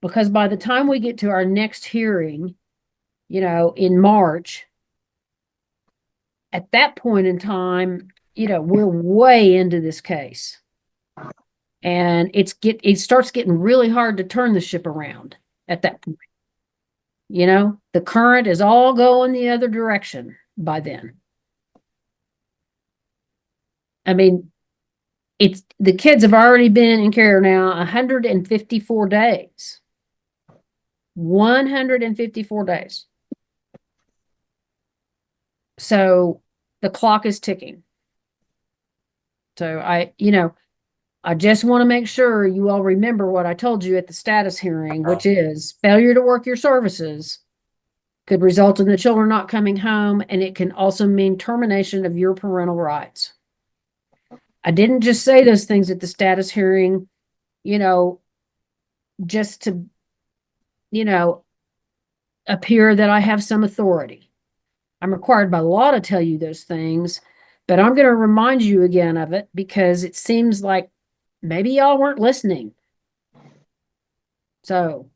Because by the time we get to our next hearing, in March, at that point in time, we're way into this case. And it starts getting really hard to turn the ship around at that point. The current is all going the other direction by then. I mean, the kids have already been in care now 154 days. 154 days. So the clock is ticking. So I just want to make sure you all remember what I told you at the status hearing, which is failure to work your services could result in the children not coming home, and it can also mean termination of your parental rights. I didn't just say those things at the status hearing, just to, appear that I have some authority. I'm required by law to tell you those things, but I'm going to remind you again of it because it seems like maybe y'all weren't listening. So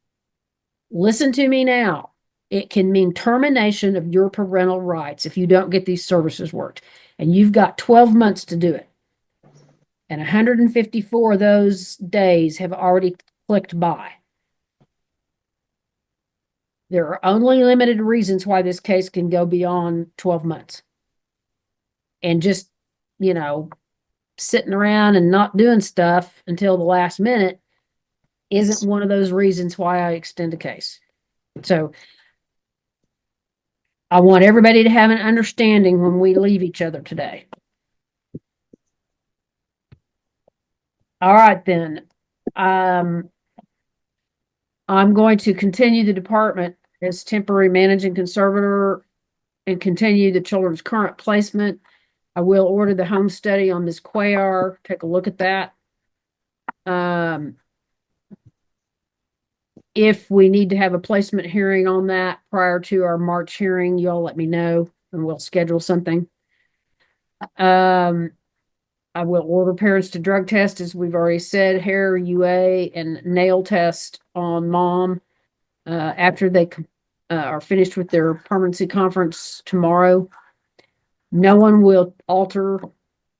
listen to me now. It can mean termination of your parental rights if you don't get these services worked. And you've got 12 months to do it. And 154 of those days have already clicked by. There are only limited reasons why this case can go beyond 12 months. And just, sitting around and not doing stuff until the last minute isn't one of those reasons why I extend a case. So I want everybody to have an understanding when we leave each other today. All right, then. I'm going to continue the department as temporary managing conservator and continue the children's current placement. I will order the home study on Ms. Cuellar. Take a look at that. If we need to have a placement hearing on that prior to our March hearing, y'all let me know and we'll schedule something. I will order parents to drug test, as we've already said, hair, UA, and nail test on mom after they are finished with their permanency conference tomorrow. No one will alter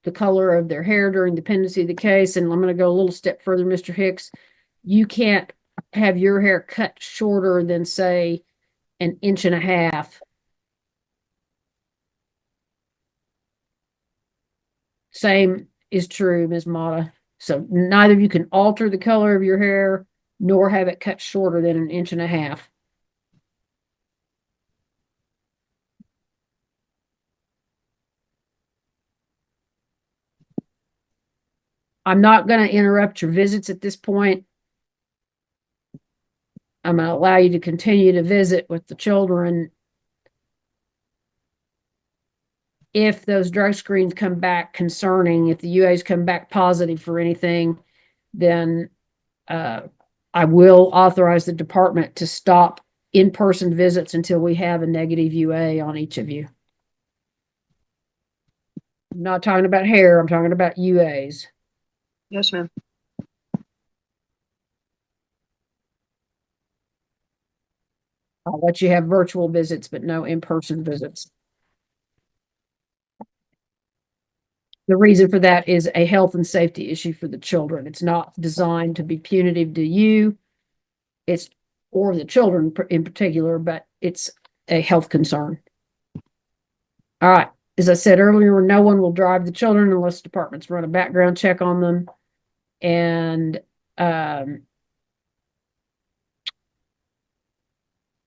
the color of their hair during the pendency of the case. And I'm going to go a little step further, Mr. Hicks. You can't have your hair cut shorter than, say, 1.5 inches. Same is true, Ms. Mata. So neither of you can alter the color of your hair nor have it cut shorter than 1.5 inches. I'm not going to interrupt your visits at this point. I'm going to allow you to continue to visit with the children. If those drug screens come back concerning, if the UAs come back positive for anything, then I will authorize the department to stop in-person visits until we have a negative UA on each of you. I'm not talking about hair, I'm talking about UAs. Yes, ma'am. I'll let you have virtual visits, but no in-person visits. The reason for that is a health and safety issue for the children. It's not designed to be punitive to you. It's, or the children in particular, but it's a health concern. All right. As I said earlier, no one will drive the children unless departments run a background check on them. And I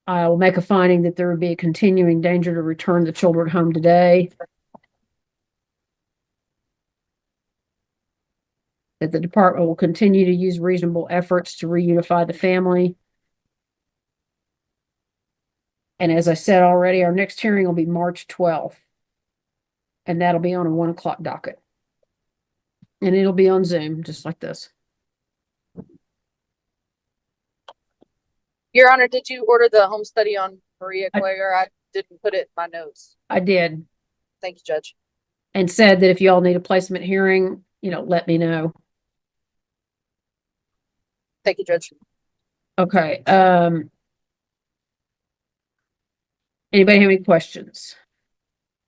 will make a finding that there would be a continuing danger to return the children home today. That the department will continue to use reasonable efforts to reunify the family. And as I said already, our next hearing will be March 12th. And that'll be on a 1 o'clock docket. And it'll be on Zoom, just like this. Your Honor, did you order the home study on Maria Quager? I didn't put it in my notes. I did. Thank you, Judge. And said that if you all need a placement hearing, let me know. Thank you, Judge. Okay. Anybody have any questions?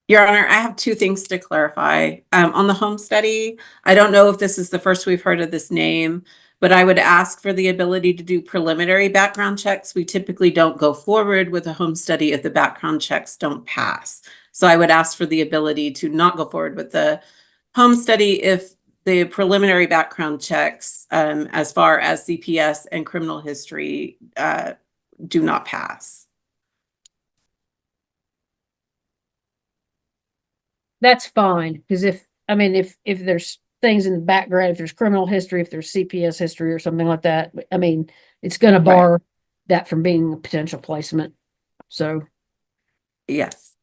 Your Honor, I have two things to clarify. On the home study, I don't know if this is the first we've heard of this name, but I would ask for the ability to do preliminary background checks. We typically don't go forward with a home study if the background checks don't pass. So I would ask for the ability to not go forward with the home study if the preliminary background checks, as far as CPS and criminal history, do not pass. That's fine, because if there's things in the background, if there's criminal history, if there's CPS history or something like that, it's going to bar that from being a potential placement. So, yes.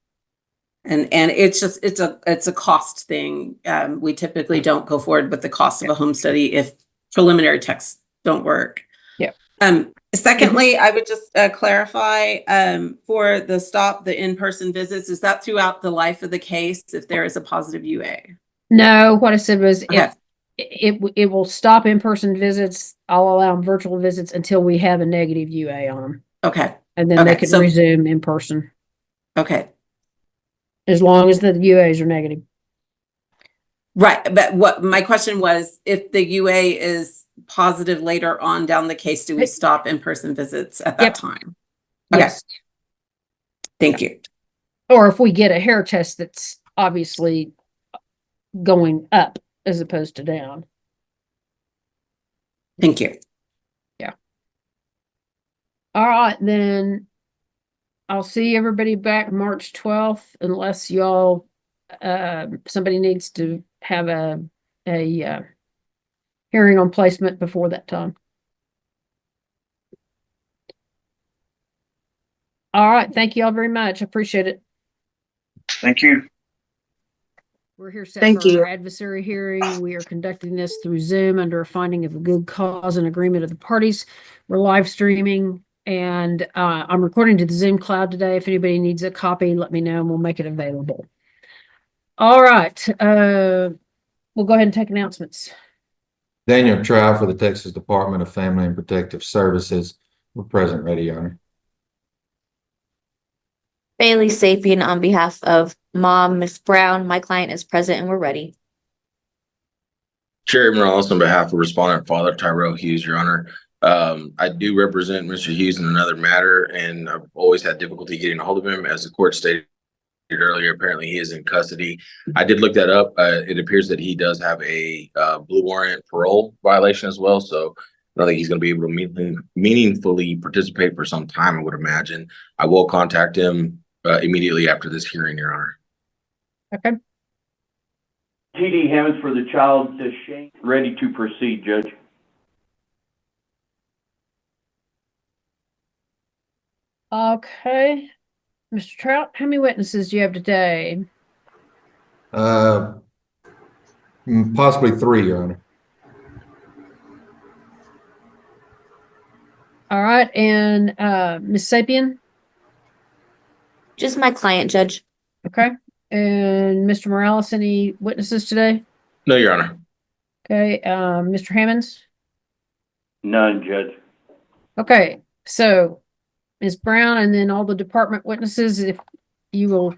And it's just, it's a cost thing. We typically don't go forward with the cost of a home study if preliminary checks don't work. Yeah. Secondly, I would just clarify for the in-person visits, is that throughout the life of the case if there is a positive UA? No, what I said was Okay. it will stop in-person visits. I'll allow virtual visits until we have a negative UA on them. Okay. And then they can resume in person. Okay. As long as the UAs are negative. Right. But what my question was, if the UA is positive later on down the case, do we stop in-person visits at that time? Okay. Yes. Thank you. Or if we get a hair test that's obviously going up as opposed to down. Thank you. Yeah. All right, then I'll see everybody back March 12th, unless y'all, somebody needs to have a hearing on placement before that time. All right, thank you all very much. I appreciate it. Thank you. We're here set Thank for you. our adversary hearing. We are conducting this through Zoom under a finding of a good cause and agreement of the parties. We're live streaming, and I'm recording to the Zoom cloud today. If anybody needs a copy, let me know and we'll make it available. All right. We'll go ahead and take announcements. Daniel Trout for the Texas Department of Family and Protective Services. We're present, ready, Your Honor. Bailey Sapien on behalf of Mom, Miss Brown. My client is present and we're ready. Sherry Morales on behalf of respondent father Tyrell Hughes, Your Honor. I do represent Mr. Hughes in another matter, and I've always had difficulty getting a hold of him. As the court stated earlier, apparently he is in custody. I did look that up. It appears that he does have a blue warrant parole violation as well, so I don't think he's going to be able to meaningfully participate for some time, I would imagine. I will contact him immediately after this hearing, Your Honor. Okay. T.D. Hammond for the child, Shane, ready to proceed, Judge. Okay. Mr. Trout, how many witnesses do you have today? Possibly 3, Your Honor. All right, and Ms. Sapien? Just my client, Judge. Okay. And Mr. Morales, any witnesses today? No, Your Honor. Okay, Mr. Hammonds? None, Judge. Okay, so Ms. Brown and then all the department witnesses, if you will,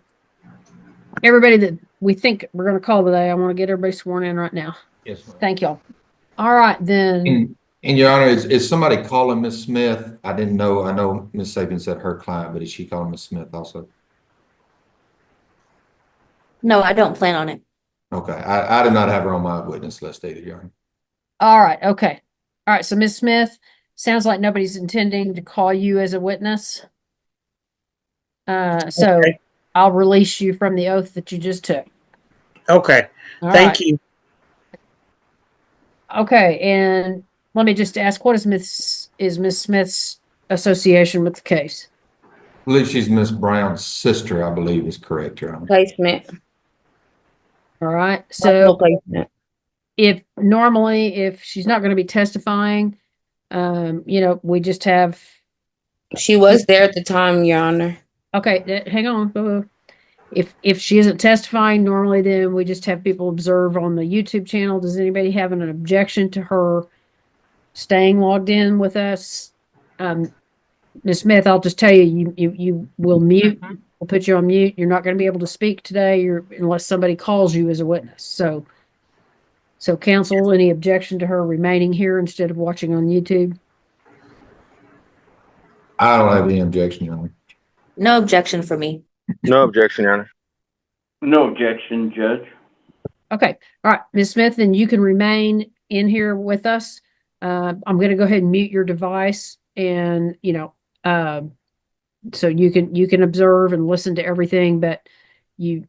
everybody that we think we're gonna call today, I want to get everybody sworn in right now. Yes, ma'am. Thank y'all. All right, then. And Your Honor, is somebody calling Ms. Smith? I didn't know. I know Ms. Sapien said her client, but is she calling Ms. Smith also? No, I don't plan on it. Okay, I did not have her on my witness list either, Your Honor. All right, okay. All right, so Ms. Smith, sounds like nobody's intending to call you as a witness. So Okay. I'll release you from the oath that you just took. Okay. All Thank right. you. Okay, and let me just ask, what is Ms. Smith's association with the case? I believe she's Ms. Brown's sister, I believe is correct, Your Honor. Placement. All right, so Placement. if she's not going to be testifying, we just have. She was there at the time, Your Honor. Okay, hang on. If she isn't testifying normally, then we just have people observe on the YouTube channel. Does anybody have an objection to her staying logged in with us? Ms. Smith, I'll just tell you, you will mute. We'll put you on mute. You're not going to be able to speak today, unless somebody calls you as a witness. So counsel, any objection to her remaining here instead of watching on YouTube? I don't have any objection, Your Honor. No objection for me. No objection, Your Honor. No objection, Judge. Okay. All right, Ms. Smith, then you can remain in here with us. I'm going to go ahead and mute your device, and so you can observe and listen to everything, but you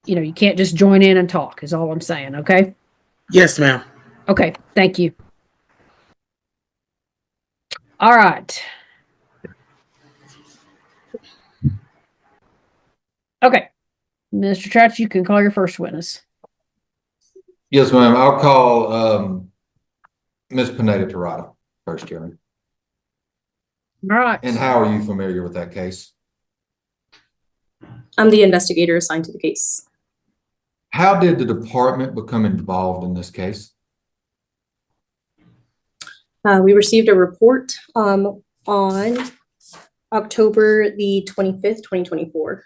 can't just join in and talk is all I'm saying. Okay. Yes, ma'am. Okay. Thank you. All right. Okay. Mr. Trout, you can call your first witness. Yes, ma'am. I'll call Ms. Pineda-Tirado first, Your Honor. All right. And how are you familiar with that case? I'm the investigator assigned to the case. How did the department become involved in this case? We received a report on October the 25th, 2024.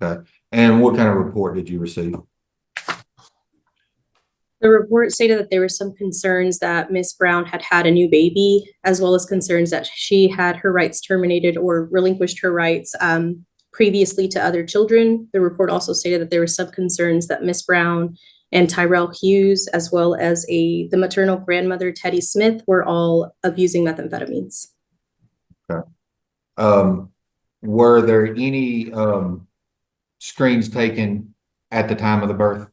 Okay. And what kind of report did you receive? The report stated that there were some concerns that Ms. Brown had had a new baby, as well as concerns that she had her rights terminated or relinquished her rights previously to other children. The report also stated that there were some concerns that Ms. Brown and Tyrell Hughes, as well as the maternal grandmother, Teddy Smith, were all abusing methamphetamines. Okay. Were there any screens taken at the time of the birth?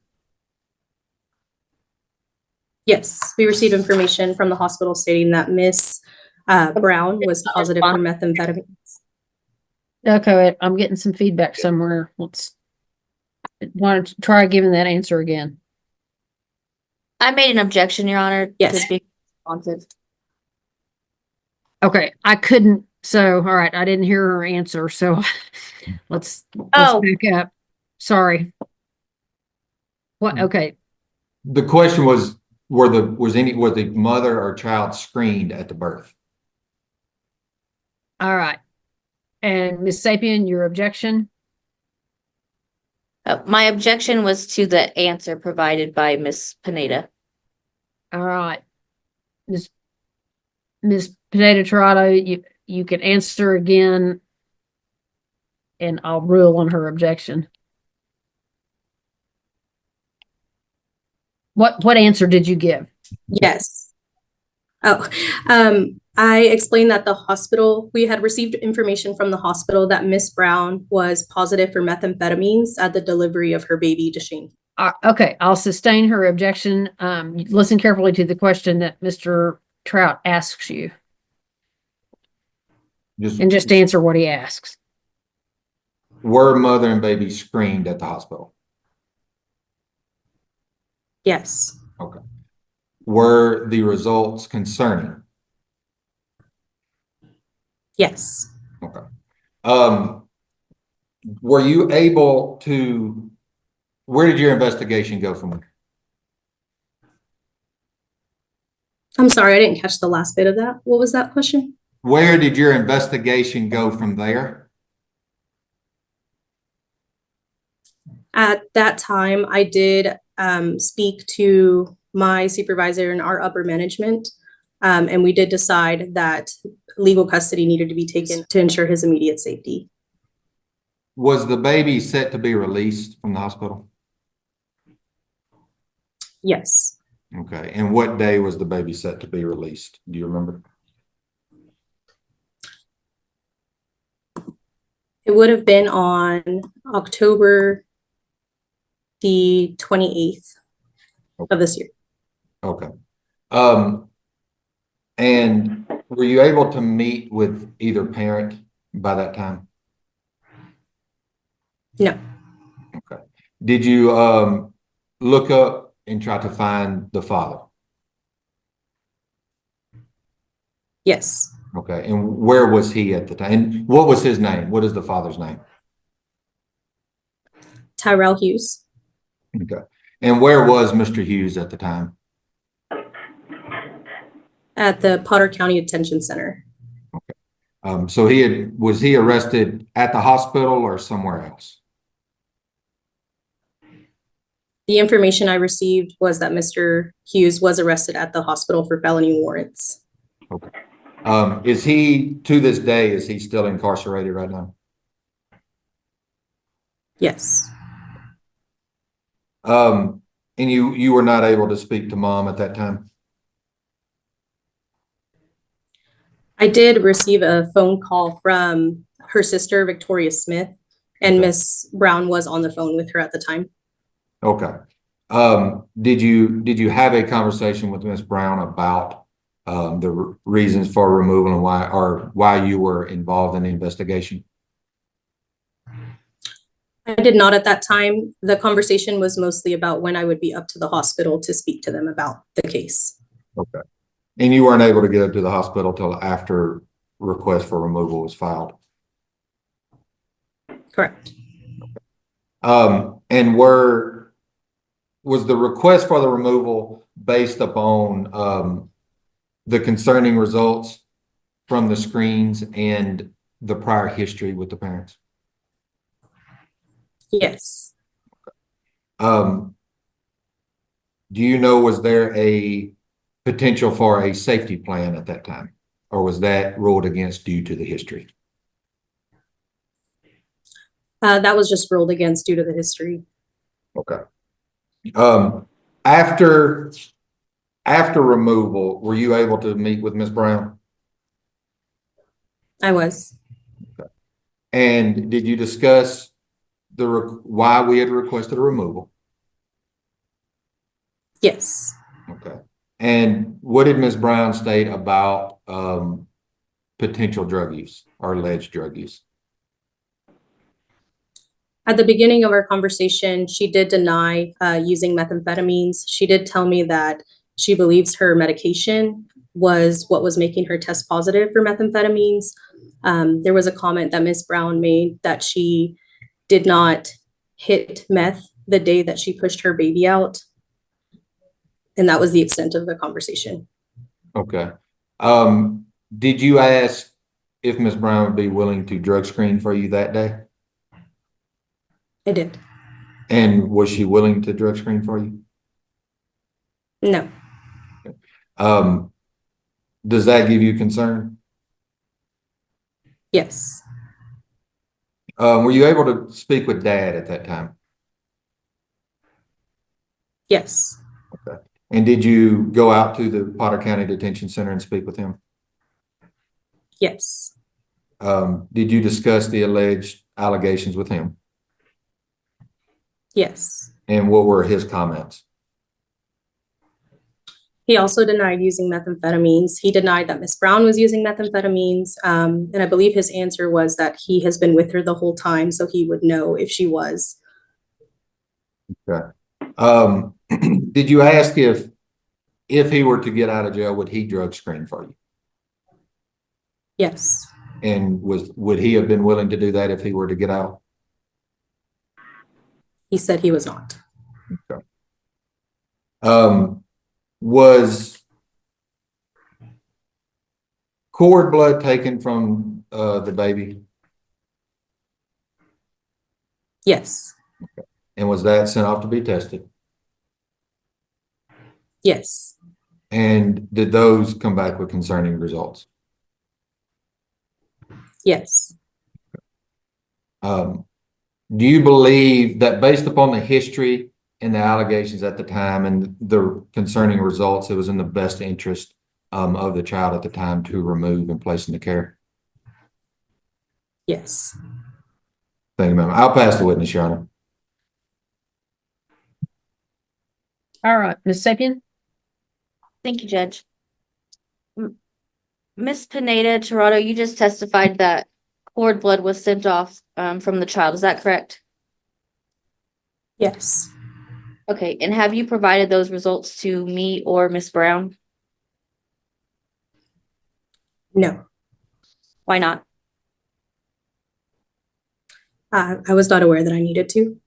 Yes, we received information from the hospital stating that Miss Brown was positive for methamphetamines. Okay, wait, I'm getting some feedback somewhere. Why don't you try giving that answer again? I made an objection, Your Honor. Yes. To be responsive. Okay, I couldn't. So, all right, I didn't hear her answer. So let's back up. Sorry. What? Okay. The question was, was the mother or child screened at the birth? All right. And Ms. Sapien, your objection? My objection was to the answer provided by Miss Pineda. All right. Ms. Pineda-Tirado, you can answer again, and I'll rule on her objection. What answer did you give? Yes. I explained that we had received information from the hospital that Miss Brown was positive for methamphetamines at the delivery of her baby to Shane. Okay, I'll sustain her objection. Listen carefully to the question that Mr. Trout asks you and just answer what he asks. Were mother and baby screened at the hospital? Yes. Okay. Were the results concerning? Yes. Okay. Were you able to, where did your investigation go from there? I'm sorry, I didn't catch the last bit of that. What was that question? Where did your investigation go from there? At that time, I did speak to my supervisor and our upper management, and we did decide that legal custody needed to be taken to ensure his immediate safety. Was the baby set to be released from the hospital? Yes. Okay. And what day was the baby set to be released? Do you remember? It would have been on October the 28th of this year. Okay. And were you able to meet with either parent by that time? No. Okay. Did you look up and try to find the father? Yes. Okay. And where was he at the time? And what was his name? What is the father's name? Tyrell Hughes. Okay. And where was Mr. Hughes at the time? At the Potter County Detention Center. So was he arrested at the hospital or somewhere else? The information I received was that Mr. Hughes was arrested at the hospital for felony warrants. Okay. Is he, to this day, is he still incarcerated right now? Yes. And you were not able to speak to mom at that time? I did receive a phone call from her sister, Victoria Smith, and Miss Brown was on the phone with her at the time. Okay. Did you have a conversation with Miss Brown about the reasons for removal and why you were involved in the investigation? I did not at that time. The conversation was mostly about when I would be up to the hospital to speak to them about the case. Okay. And you weren't able to get up to the hospital till after request for removal was filed? Correct. And was the request for the removal based upon the concerning results from the screens and the prior history with the parents? Yes. Do you know, was there a potential for a safety plan at that time, or was that ruled against due to the history? That was just ruled against due to the history. Okay. After removal, were you able to meet with Ms. Brown? I was. Okay. And did you discuss why we had requested a removal? Yes. Okay. And what did Ms. Brown state about potential drug use or alleged drug use? At the beginning of our conversation, she did deny using methamphetamines. She did tell me that she believes her medication was what was making her test positive for methamphetamines. There was a comment that Ms. Brown made that she did not hit meth the day that she pushed her baby out. And that was the extent of the conversation. Okay. Did you ask if Ms. Brown would be willing to drug screen for you that day? I did. And was she willing to drug screen for you? No. Does that give you concern? Yes. Were you able to speak with Dad at that time? Yes. Okay. And did you go out to the Potter County Detention Center and speak with him? Yes. Did you discuss the alleged allegations with him? Yes. And what were his comments? He also denied using methamphetamines. He denied that Miss Brown was using methamphetamines. And I believe his answer was that he has been with her the whole time, so he would know if she was. Okay. Did you ask if he were to get out of jail, would he drug screen for you? Yes. And would he have been willing to do that if he were to get out? He said he was not. Okay. Was cord blood taken from the baby? Yes. And was that sent off to be tested? Yes. And did those come back with concerning results? Yes. Do you believe that based upon the history and the allegations at the time and the concerning results, it was in the best interest of the child at the time to remove and place into care? Yes. Thank you, ma'am. I'll pass the witness, Your Honor. All right, Ms. Sapien? Thank you, Judge. Miss Pineda Tirado, you just testified that cord blood was sent off from the child. Is that correct? Yes. Okay, and have you provided those results to me or Miss Brown? No. Why not? I was not aware that I needed to.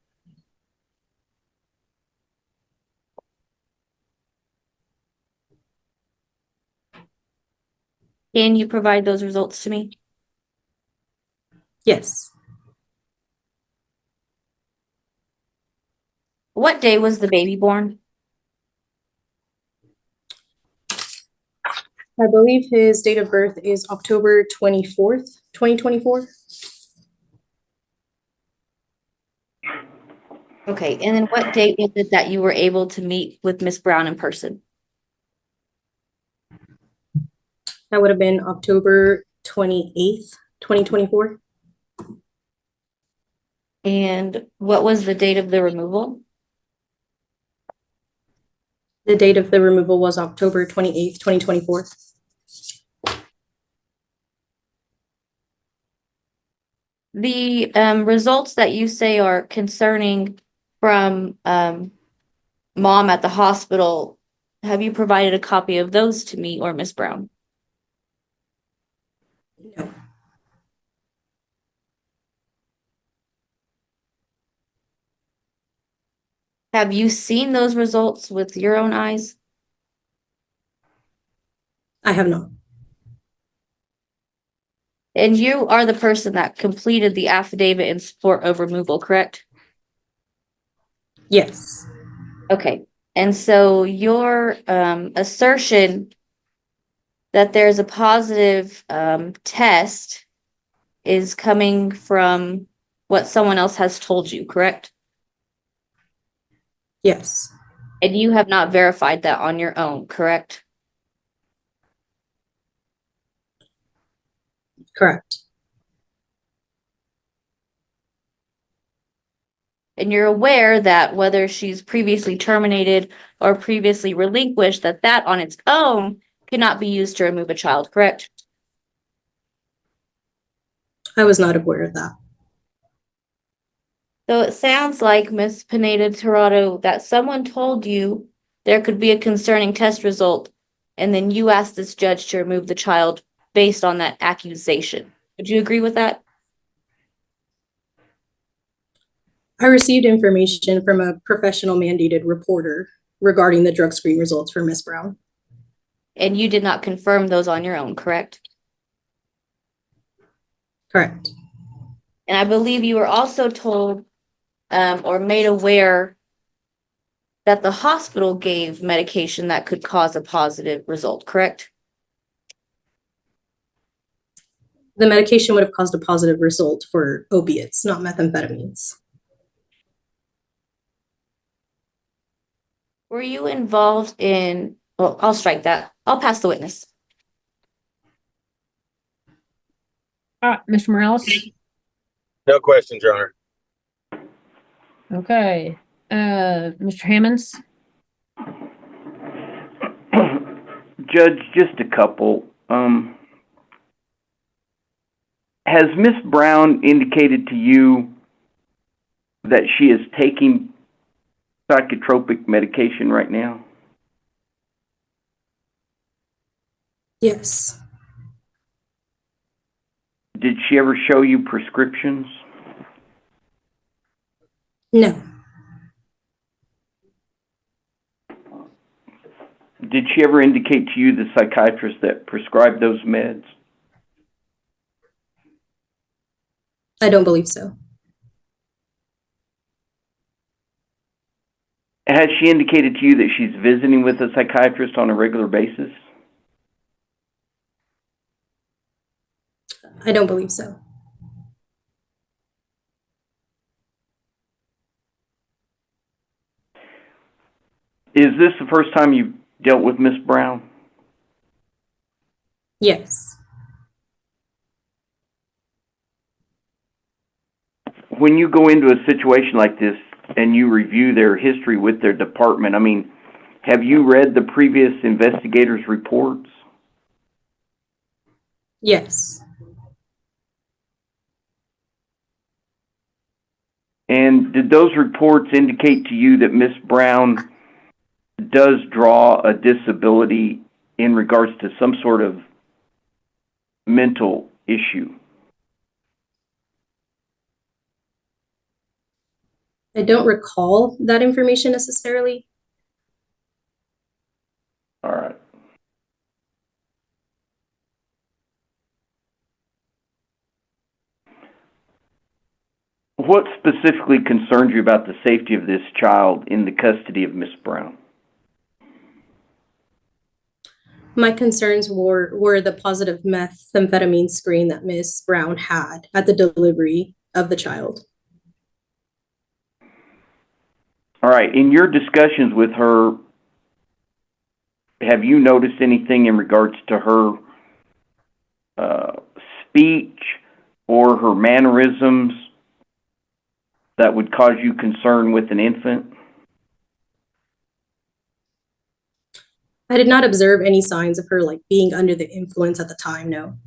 Can you provide those results to me? Yes. What day was the baby born? I believe his date of birth is October 24th, 2024. Okay, and then what date was it that you were able to meet with Miss Brown in person? That would have been October 28th, 2024. And what was the date of the removal? The date of the removal was October 28th, 2024. The results that you say are concerning from mom at the hospital, have you provided a copy of those to me or Miss Brown? No. Have you seen those results with your own eyes? I have not. And you are the person that completed the affidavit in support of removal, correct? Yes. Okay, and so your assertion that there's a positive test is coming from what someone else has told you, correct? Yes. And you have not verified that on your own, correct? Correct. And you're aware that whether she's previously terminated or previously relinquished, that on its own cannot be used to remove a child, correct? I was not aware of that. So it sounds like, Miss Pineda Tirado, that someone told you there could be a concerning test result, and then you asked this judge to remove the child based on that accusation. Would you agree with that? I received information from a professional mandated reporter regarding the drug screen results for Miss Brown. And you did not confirm those on your own, correct? Correct. And I believe you were also told or made aware that the hospital gave medication that could cause a positive result, correct? The medication would have caused a positive result for opiates, not methamphetamines. Were you involved in, well, I'll strike that. I'll pass the witness. All right, Mr. Morales? No questions, Your Honor. Okay. Mr. Hammonds? Judge, just a couple. Has Miss Brown indicated to you that she is taking psychotropic medication right now? Yes. Did she ever show you prescriptions? No. Did she ever indicate to you the psychiatrist that prescribed those meds? I don't believe so. Has she indicated to you that she's visiting with a psychiatrist on a regular basis? I don't believe so. Is this the first time you've dealt with Miss Brown? Yes. When you go into a situation like this and you review their history with their department, I mean, have you read the previous investigators' reports? Yes. And did those reports indicate to you that Miss Brown does draw a disability in regards to some sort of mental issue? I don't recall that information necessarily. All right. What specifically concerns you about the safety of this child in the custody of Miss Brown? My concerns were the positive methamphetamine screen that Miss Brown had at the delivery of the child. All right. In your discussions with her, have you noticed anything in regards to her speech or her mannerisms that would cause you concern with an infant? I did not observe any signs of her like being under the influence at the time, no.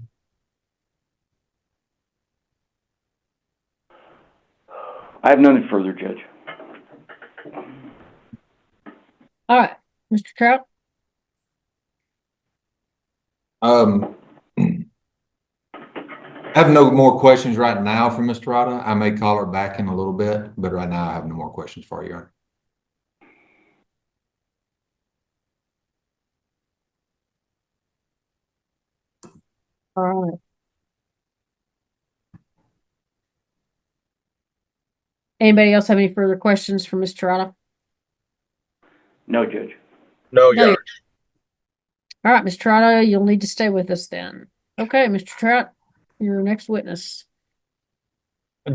I have nothing further, Judge. All right, Mr. Trout? I have no more questions right now for Ms. Torada. I may call her back in a little bit, but right now I have no more questions for you, Your Honor. All right. Anybody else have any further questions for Ms. Torada? No, Judge. No, No, Your Honor. All right, Mr. Trout, you'll need to stay with us then. Okay, Mr. Trout, you're our next witness.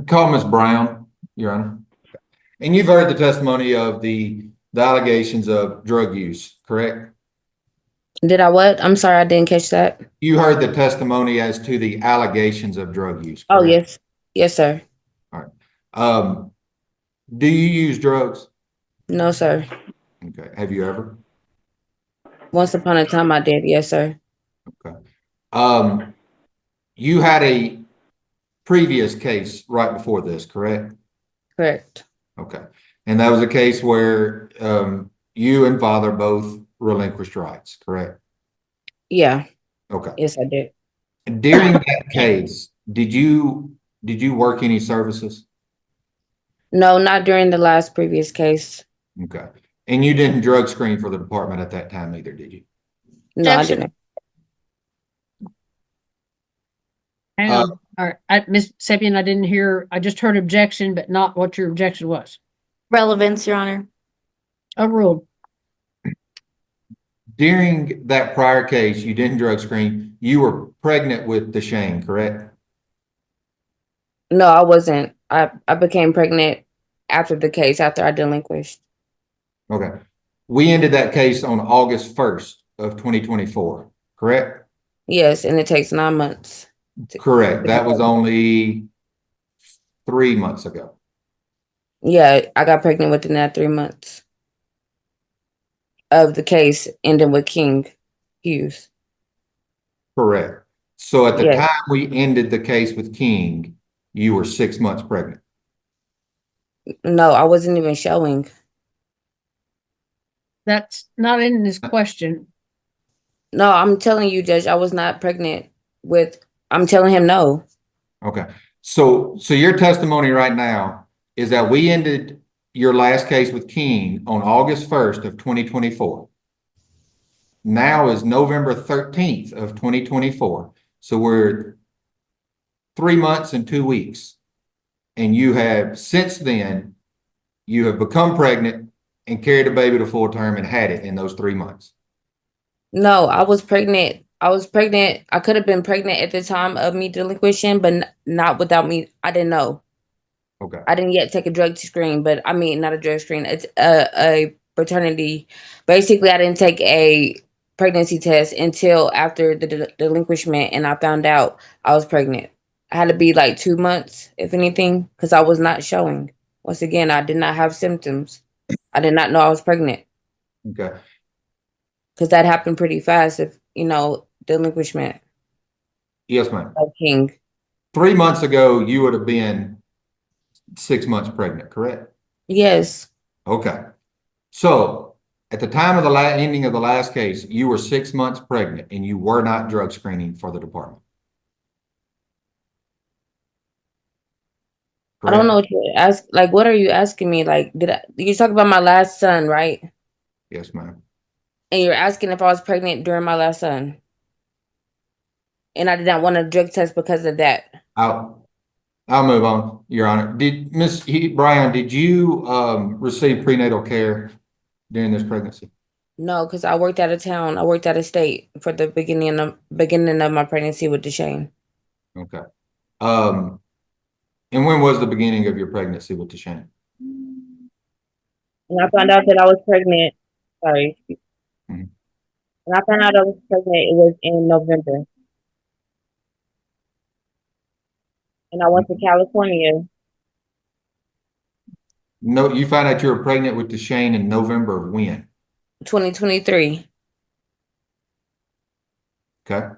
Call Ms. Brown, Your Honor. And you've heard the testimony of the allegations of drug use, correct? Did I what? I'm sorry, I didn't catch that. You heard the testimony as to the allegations of drug use, Oh, correct? yes. Yes, sir. All right. Do you use drugs? No, sir. Okay. Have you ever? Once upon a time I did. Yes, sir. Okay. You had a previous case right before this, correct? Correct. Okay. And that was a case where you and father both relinquished rights, correct? Yeah. Okay. Yes, I did. During that case, did you work any services? No, not during the last previous case. Okay. And you didn't drug screen for the department at that time either, did you? No, I didn't. Hang on. All right, Ms. Sapien, I didn't hear, I just heard objection, but not what your objection was. Relevance, Your Honor. Overruled. During that prior case, you didn't drug screen. You were pregnant with Deshane, correct? No, I wasn't. I became pregnant after the case, after I delinquished. Okay. We ended that case on August 1st of 2024, correct? Yes, and it takes 9 months. Correct. That was only 3 months ago. Yeah, I got pregnant within that 3 months of the case ending with King Hughes. Correct. So at the Yes. time we ended the case with King, you were 6 months pregnant. No, I wasn't even showing. That's not in this question. No, I'm telling you, Judge, I was not pregnant with, I'm telling him no. Okay. So your testimony right now is that we ended your last case with King on August 1st of 2024. Now is November 13th of 2024. So we're 3 months and 2 weeks. And you have since then, you have become pregnant and carried a baby to full term and had it in those 3 months. No, I was pregnant. I was pregnant. I could have been pregnant at the time of me delinquishing, but not without me. I didn't know. Okay. I didn't yet take a drug screen, but I mean, not a drug screen. It's a paternity. Basically, I didn't take a pregnancy test until after the delinquishment, and I found out I was pregnant. I had to be like 2 months, if anything, because I was not showing. Once again, I did not have symptoms. I did not know I was pregnant. Okay. Because that happened pretty fast, if delinquishment. Yes, ma'am. Of King. 3 months ago, you would have been 6 months pregnant, correct? Yes. Okay. So at the time of the ending of the last case, you were 6 months pregnant and you were not drug screening for the department. I don't know Correct? what you ask. Like, what are you asking me? Like, you talk about my last son, right? Yes, ma'am. And you're asking if I was pregnant during my last son. And I did not want a drug test because of that. I'll move on, Your Honor. Did Brian, did you receive prenatal care during this pregnancy? No, because I worked out of town. I worked out of state for the beginning of my pregnancy with Deshane. Okay. And when was the beginning of your pregnancy with Deshane? When I found out that I was pregnant, sorry. Mhm. When I found out I was pregnant, it was in November. And I went to California. No, you found out you were pregnant with Deshane in November of when? 2023. Okay.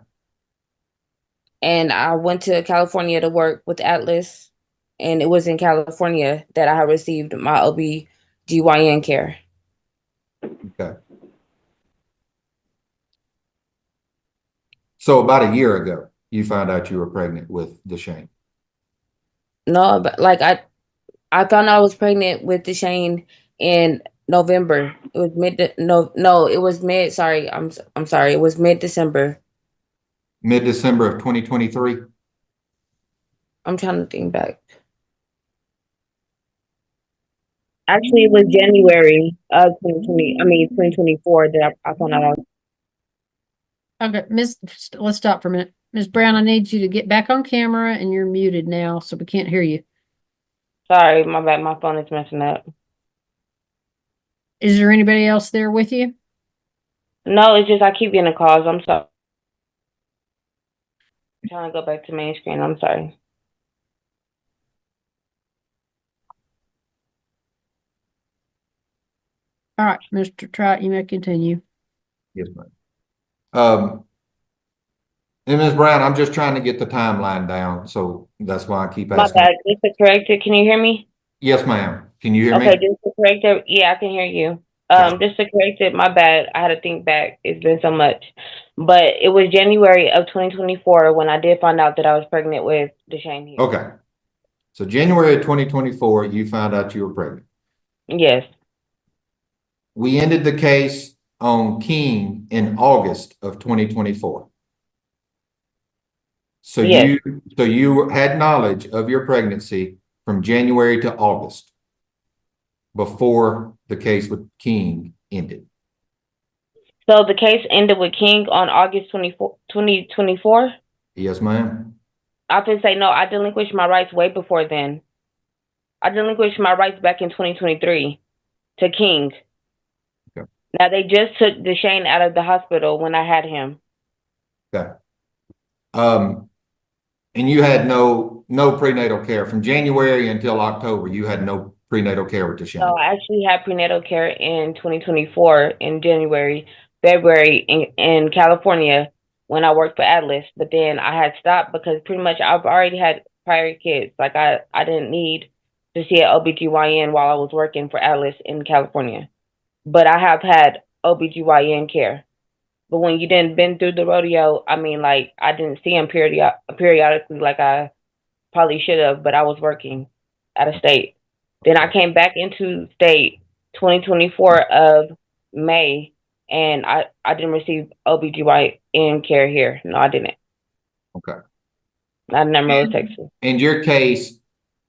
And I went to California to work with Atlas. And it was in California that I had received my OB-GYN care. Okay. So about a year ago, you found out you were pregnant with Deshane. No, but like I found out I was pregnant with Deshane in November. It was it was mid, sorry, I'm sorry, it was mid-December. Mid-December of 2023? I'm trying to think back. Actually, it was January of 2024 that I found out I was. Okay, let's stop for a minute. Ms. Brown, I need you to get back on camera and you're muted now, so we can't hear you. Sorry, my bad, my phone is messing up. Is there anybody else there with you? No, it's just I keep getting calls. I'm sorry. I'm trying to go back to main screen. I'm sorry. All right, Mr. Trott, you may continue. Yes, ma'am. And Ms. Brown, I'm just trying to get the timeline down, so that's why I keep My asking. bad. Just to correct it, can you hear me? Yes, ma'am. Can you hear Okay, me? just to correct it. Yeah, I can hear you. Just to correct it, my bad. I had to think back. It's been so much. But it was January of 2024 when I did find out that I was pregnant with Deshane Hughes. Okay. So January of 2024, you found out you were pregnant. Yes. We ended the case on King in August of 2024. So Yes. you had knowledge of your pregnancy from January to August before the case with King ended. So the case ended with King on August 24, 2024? Yes, ma'am. I can say no, I delinquished my rights way before then. I delinquished my rights back in 2023 to King. Okay. Now they just took Deshane out of the hospital when I had him. Okay. And you had no prenatal care from January until October. You had no prenatal care with Deshane? So I actually had prenatal care in 2024 in January, February in California when I worked for Atlas. But then I had stopped because pretty much I've already had prior kids. Like I didn't need to see an OBGYN while I was working for Atlas in California. But I have had OBGYN care. But when you didn't been through the rodeo, I mean, like I didn't see him periodically like I probably should have, but I was working out of state. Then I came back into state 2024 of May, and I didn't receive OBGYN care here. No, I didn't. Okay. Not in Amarillo, Texas. And your case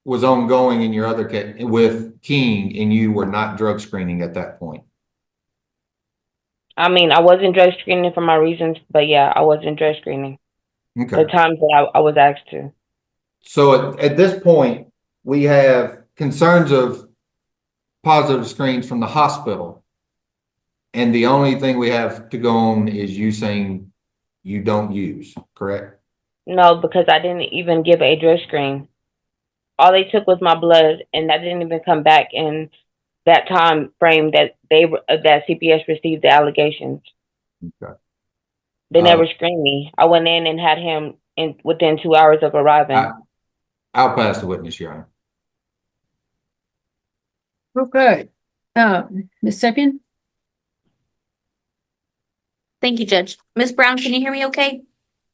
was ongoing in your other case with King, and you were not drug screening at that point. I mean, I wasn't drug screening for my reasons, but yeah, I wasn't drug screening. Okay. The times that I was asked to. So at this point, we have concerns of positive screens from the hospital. And the only thing we have to go on is you saying you don't use, correct? No, because I didn't even give a drug screen. All they took was my blood, and that didn't even come back in that time frame that that CPS received the allegations. Okay. They never screened me. I went in and had him in within 2 hours of arriving. I'll pass the witness, Your Honor. Okay. Ms. Seppian? Thank you, Judge. Ms. Brown, can you hear me okay?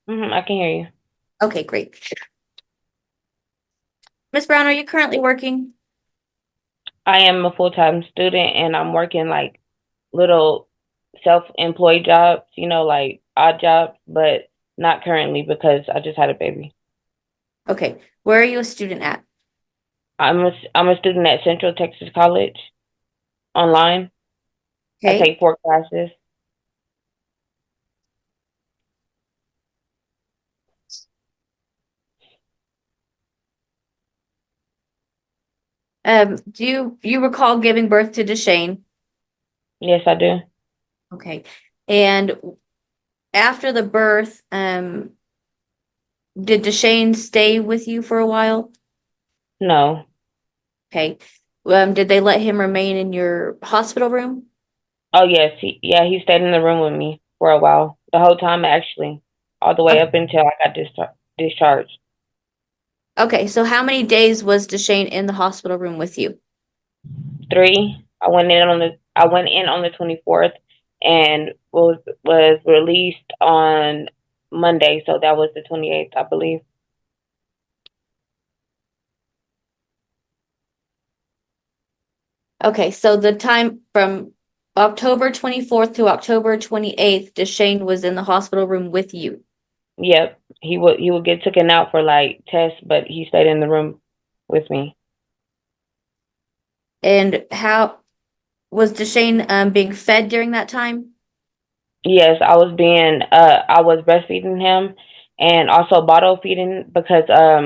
I can hear you. Okay, great. Ms. Brown, are you currently working? I am a full-time student, and I'm working like little self-employed jobs, you know, like odd jobs, but not currently because I just had a baby. Okay. Where are you a student at? I'm a student at Central Texas College online. I Okay. take 4 classes. Do you recall giving birth to Deshane? Yes, I do. Okay. And after the birth, did Deshane stay with you for a while? No. Okay. Did they let him remain in your hospital room? Oh yes, he stayed in the room with me for a while. The whole time actually. All the way up until I got discharged. Okay, so how many days was Deshane in the hospital room with you? 3. I went in on the 24th and was released on Monday, so that was the 28th, I believe. Okay, so the time from October 24th to October 28th, Deshane was in the hospital room with you. Yep. He would get taken out for like tests, but he stayed in the room with me. And how was Deshane being fed during that time? Yes, I was breastfeeding him and also bottle feeding because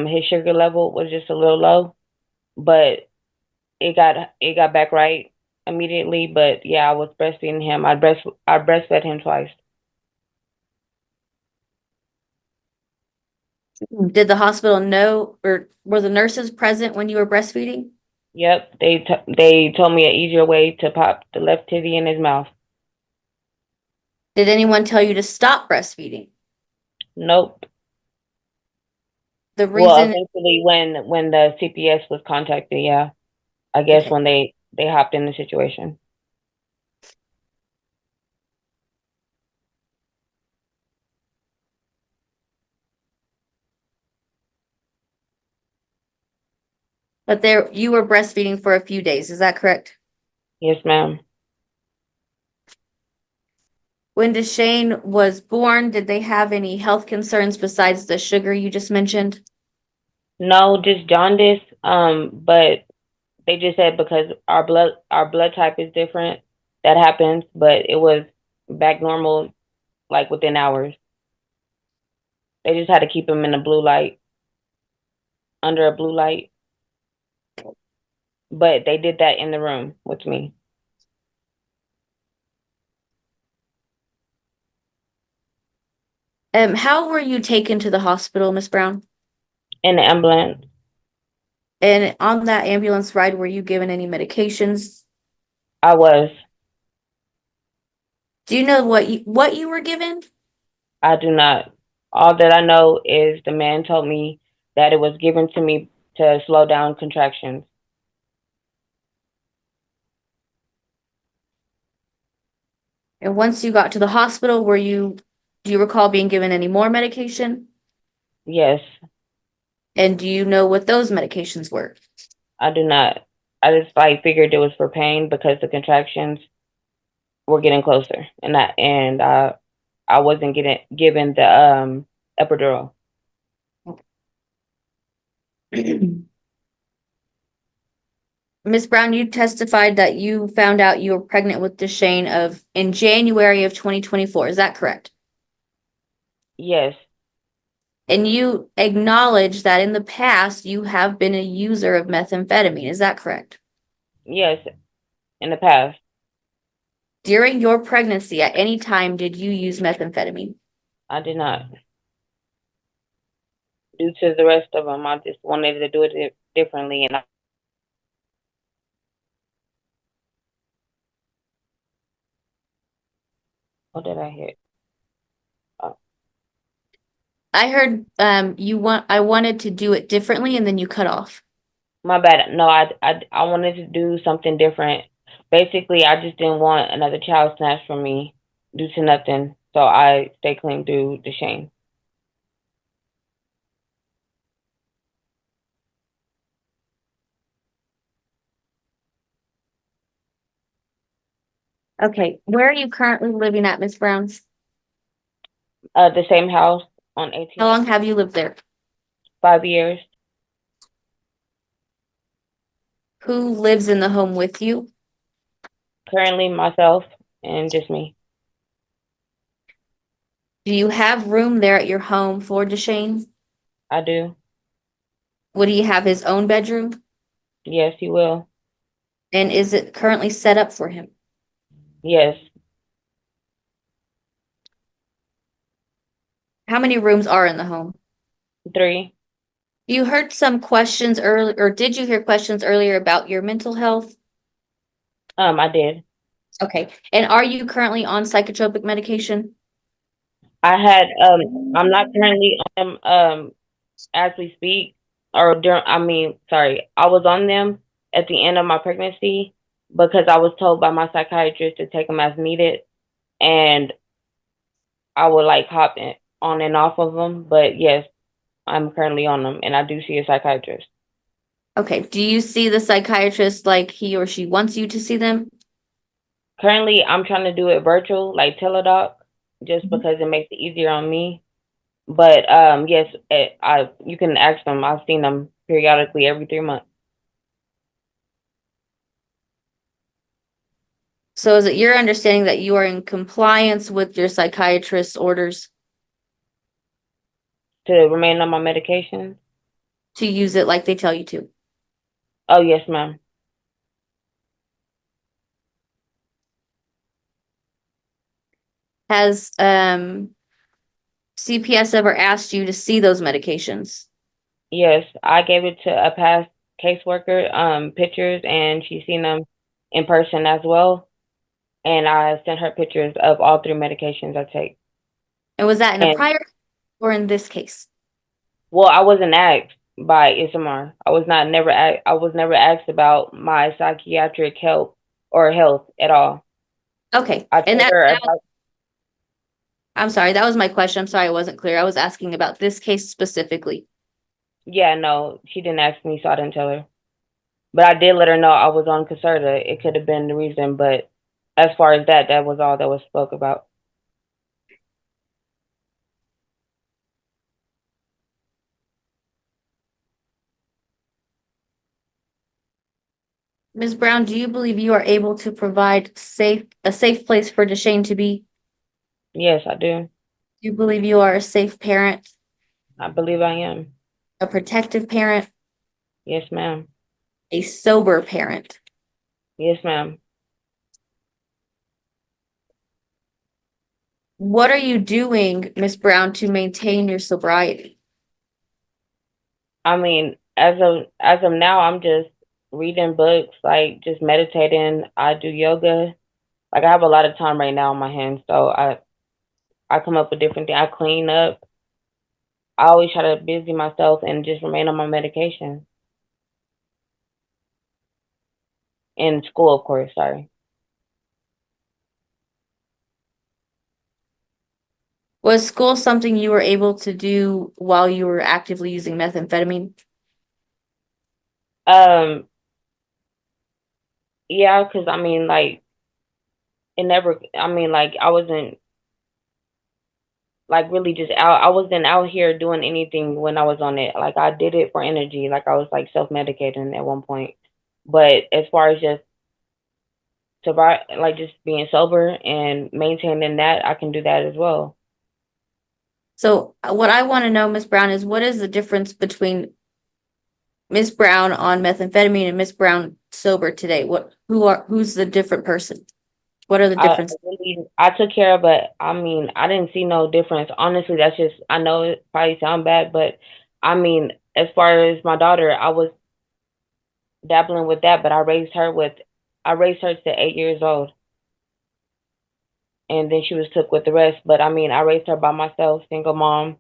his sugar level was just a little low, but it got back right immediately. But yeah, I was breastfeeding him. I breastfed him twice. Did the hospital know, or were the nurses present when you were breastfeeding? Yep, they told me an easier way to pop the left titty in his mouth. Did anyone tell you to stop breastfeeding? Nope. The Well, reason, eventually when the CPS was contacted, yeah, I guess when they hopped in the situation. but there you were breastfeeding for a few days, is that correct? Yes, ma'am. When Deshane was born, did they have any health concerns besides the sugar you just mentioned? No, just jaundice. But they just said because our blood type is different, that happens. But it was back normal, like within hours. They just had to keep him in a blue light, under a blue light. But they did that in the room with me. How were you taken to the hospital, Miss Brown? In the ambulance. And on that ambulance ride, were you given any medications? I was. Do you know what you were given? I do not. All that I know is the man told me that it was given to me to slow down contractions. And once you got to the hospital, do you recall being given any more medication? Yes, And do you know what those medications were? I do not. I just figured it was for pain because the contractions were getting closer, and I wasn't getting given the epidural. Miss Brown, you testified that you found out you were pregnant with Deshane in January of 2024. Is that correct? Yes, And you acknowledge that in the past you have been a user of methamphetamine. Is that correct? yes, in the past. During your pregnancy, at any time, did you use methamphetamine? I did not. Due to the rest of them, I just wanted to do it differently, and what did I hit? I heard I wanted to do it differently and then you cut off. My bad. No, I wanted to do something different. Basically, I just didn't want another child snatched from me due to nothing. So I stay clean through the shame. Okay, where are you currently living at, Miss Brown's? The same house on 18. How long have you lived there? 5 years. Who lives in the home with you? Currently myself and just me. Do you have room there at your home for Deshane? I do. Would he have his own bedroom? Yes, he will. And is it currently set up for him? Yes. How many rooms are in the home? 3. You heard some questions earlier, or did you hear questions earlier about your mental health? I did. Okay, and are you currently on psychotropic medication? I had I'm not currently on them as we speak, or sorry, I was on them at the end of my pregnancy because I was told by my psychiatrist to take them as needed, and I would hop on and off of them. But yes, I'm currently on them, and I do see a psychiatrist. Okay, do you see the psychiatrist like he or she wants you to see them? Currently, I'm trying to do it virtual, like teledoc, just because it makes it easier on me. But yes, you can ask them. I've seen them periodically every 3 months. So is it your understanding that you are in compliance with your psychiatrist's orders To remain on my medication? to use it like they tell you to? Oh, yes, ma'am. Has CPS ever asked you to see those medications? Yes, I gave it to a past caseworker, pictures, and she's seen them in person as well. And I sent her pictures of all 3 medications I take. And was that in a And, prior or in this case? well, I wasn't asked by ISMR. I was never asked about my psychiatric help or health at all. Okay, I and told her about, I'm sorry, that was my question. I'm sorry I wasn't clear. I was asking about this case specifically. yeah, no, she didn't ask me, so I didn't tell her. But I did let her know I was on Caserta. It could have been the reason, but as far as that was all that was spoke about. Ms. Brown, do you believe you are able to provide a safe place for Deshane to be? Yes, I do. Do you believe you are a safe parent, I believe I am. a protective parent, Yes, ma'am. a sober parent? Yes, ma'am. What are you doing, Ms. Brown, to maintain your sobriety? I mean, as of now, I'm just reading books, like just meditating. I do yoga. Like I have a lot of time right now on my hands, so I come up with different things. I clean up. I always try to busy myself and just remain on my medication. In school, of course, sorry. Was school something you were able to do while you were actively using methamphetamine? Um, yeah, because I mean, like, it never, I mean, like, I wasn't, like, really just out, I wasn't out here doing anything when I was on it. Like, I did it for energy. Like, I was, like, self-medicating at one point. But as far as just like, just being sober and maintaining that, I can do that as well. So what I want to know, Miss Brown, is what is the difference between Miss Brown on methamphetamine and Miss Brown sober today? Who's the different person? What are the differences? I took care of it. I mean, I didn't see no difference. Honestly, that's just, I know it probably sound bad, but I mean, as far as my daughter, I was dabbling with that, but I raised her to 8 years old. And then she was took with the rest. But I mean, I raised her by myself, single mom,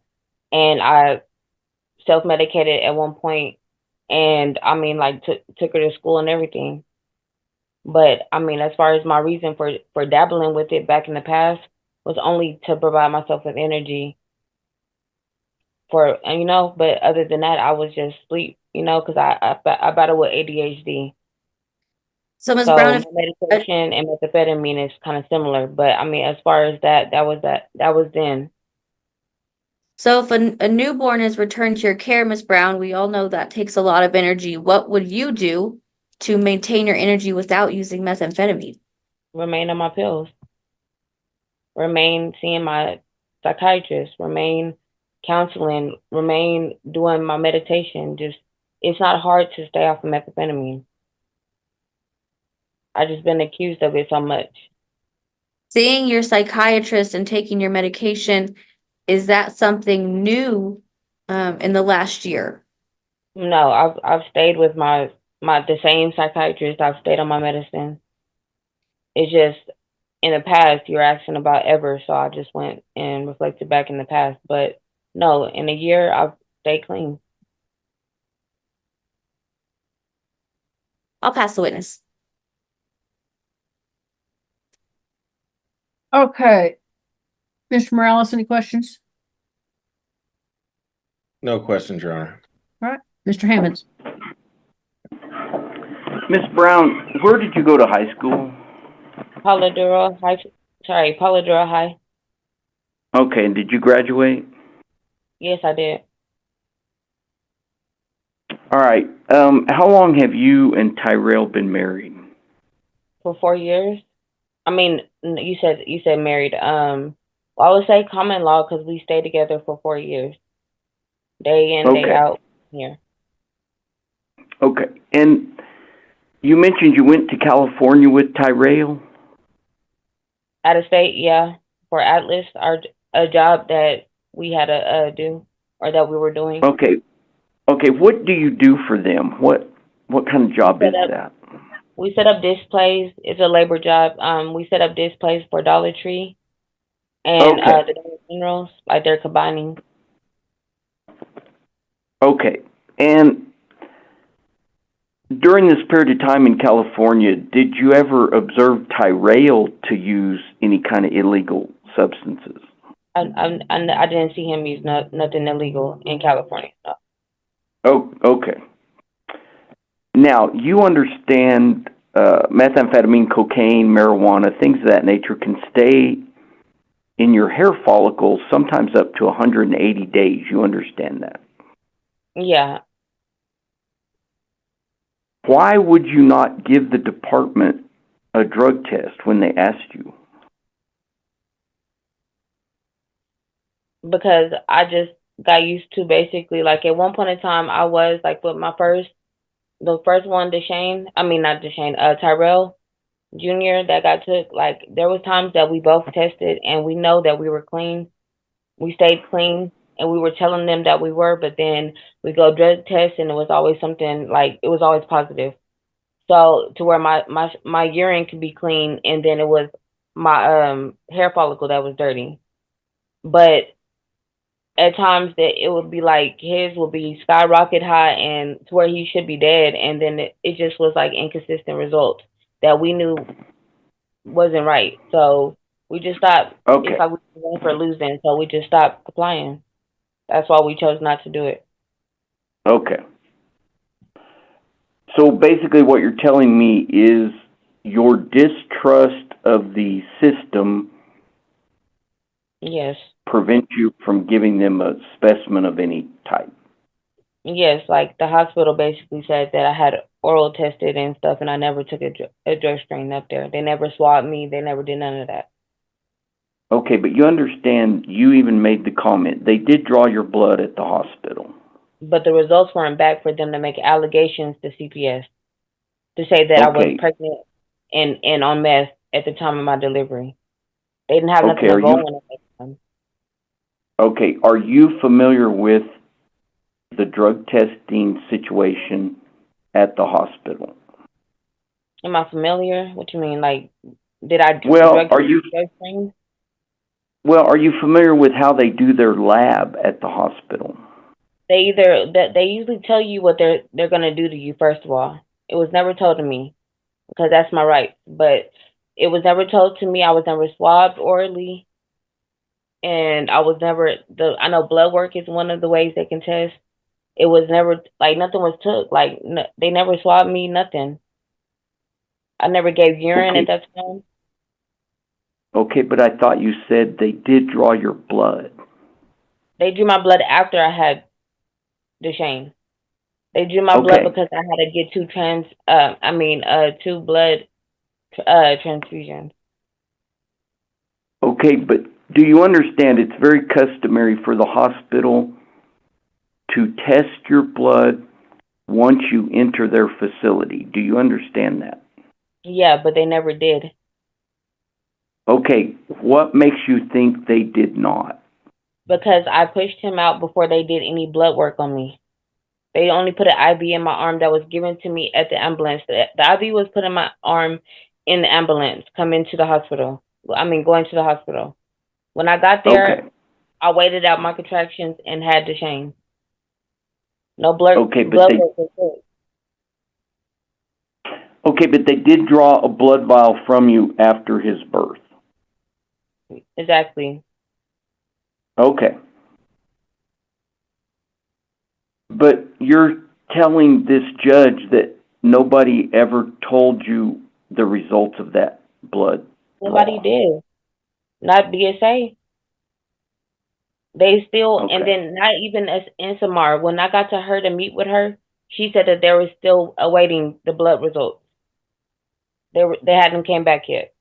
and I self-medicated at one point, and I mean, like, took her to school and everything. But I mean, as far as my reason for dabbling with it back in the past was only to provide myself with energy but other than that, I was just sleep, because I battle with ADHD. So Miss So Brown, medication and methamphetamine is kind of similar, but I mean, as far as that was then. so if a newborn is returned to your care, Miss Brown, we all know that takes a lot of energy. What would you do to maintain your energy without using methamphetamine? Remain on my pills. Remain seeing my psychiatrist. Remain counseling. Remain doing my meditation. Just, it's not hard to stay off of methamphetamine. I just been accused of it so much. Seeing your psychiatrist and taking your medication, is that something new in the last year? No, I've stayed with the same psychiatrist. I've stayed on my medicine. It's just in the past you're asking about ever, so I just went and reflected back in the past. But no, in a year I've stayed clean. I'll pass the witness. Okay. Mr. Morales, any questions? No questions, Your Honor. All right. Mr. Hammonds. Miss Brown, where did you go to high school? Paladura High. Okay, and did you graduate? Yes, I did. All right. How long have you and Tyrell been married? For 4 years. I mean, you said married. Well, I would say common law because we stayed together for 4 years, day in, day out here. Okay, and you mentioned you went to California with Tyrell? Out of state, yeah, for Atlas, a job that we had to do, or that we were doing. Okay. What do you do for them? What kind of job is that? We set up displays. It's a labor job. We set up displays for Dollar Tree and the Dollar Generals, like they're combining. Okay, and during this period of time in California, did you ever observe Tyrell to use any kind of illegal substances? I didn't see him use nothing illegal in California. No. Oh, okay. Now, you understand methamphetamine, cocaine, marijuana, things of that nature can stay in your hair follicles sometimes up to 180 days. You understand that? Yeah. Why would you not give the department a drug test when they asked you? Because I just got used to, basically, like, at one point in time, I was like, with the first one, Tyrell Jr. that got took, like, there was times that we both tested and we know that we were clean. We stayed clean and we were telling them that we were, but then we go drug test and it was always something like, it was always positive. So to where my urine could be clean, and then it was my hair follicle that was dirty. But at times that it would be like his would be skyrocket high and to where he should be dead, and then it just was like inconsistent results that we knew wasn't right. So we just stopped. Okay. It's like we were going for losing, so we just stopped applying. That's why we chose not to do it. Okay. So basically what you're telling me is your distrust of the system Yes. prevents you from giving them a specimen of any type. Yes, like the hospital basically said that I had oral tested and stuff, and I never took a drug screen up there. They never swabbed me. They never did none of that. Okay, but you understand, you even made the comment, they did draw your blood at the hospital. But the results weren't back for them to make allegations to CPS to say that I was Okay. pregnant and on meth at the time of my delivery. They didn't have nothing Okay, to are go you, on at that time. okay, are you familiar with the drug testing situation at the hospital? Am I familiar? What you mean? Like, did I Well, drug are you, drug screen? well, are you familiar with how they do their lab at the hospital? They usually tell you what they're gonna do to you. First of all, it was never told to me because that's my right. But it was never told to me. I was never swabbed orally, and I was never I know blood work is one of the ways they can test. It was never like nothing was took. Like they never swabbed me. Nothing. I never gave urine at Okay, that time. okay, but I thought you said they did draw your blood. They drew my blood after I had Duchenne. They drew my blood Okay, because I had to get two blood transfusions. okay, but do you understand it's very customary for the hospital to test your blood once you enter their facility? Do you understand that? Yeah, but they never did Okay, what makes you think they did not? because I pushed him out before they did any blood work on me. They only put an IV in my arm that was given to me at the ambulance. The IV was put in my arm in the ambulance coming to the hospital. Going to the hospital. When I got there, Okay, I waited out my contractions and had Duchenne. No blood okay, blood work was good. okay, but they did draw a blood vial from you after his birth. Exactly. Okay. But you're telling this judge that nobody ever told you the results of that blood Nobody draw. did. Not BSA. They still, and Okay. then not even as in Samar. When I got to her to meet with her, she said that they were still awaiting the blood results. They hadn't came back yet.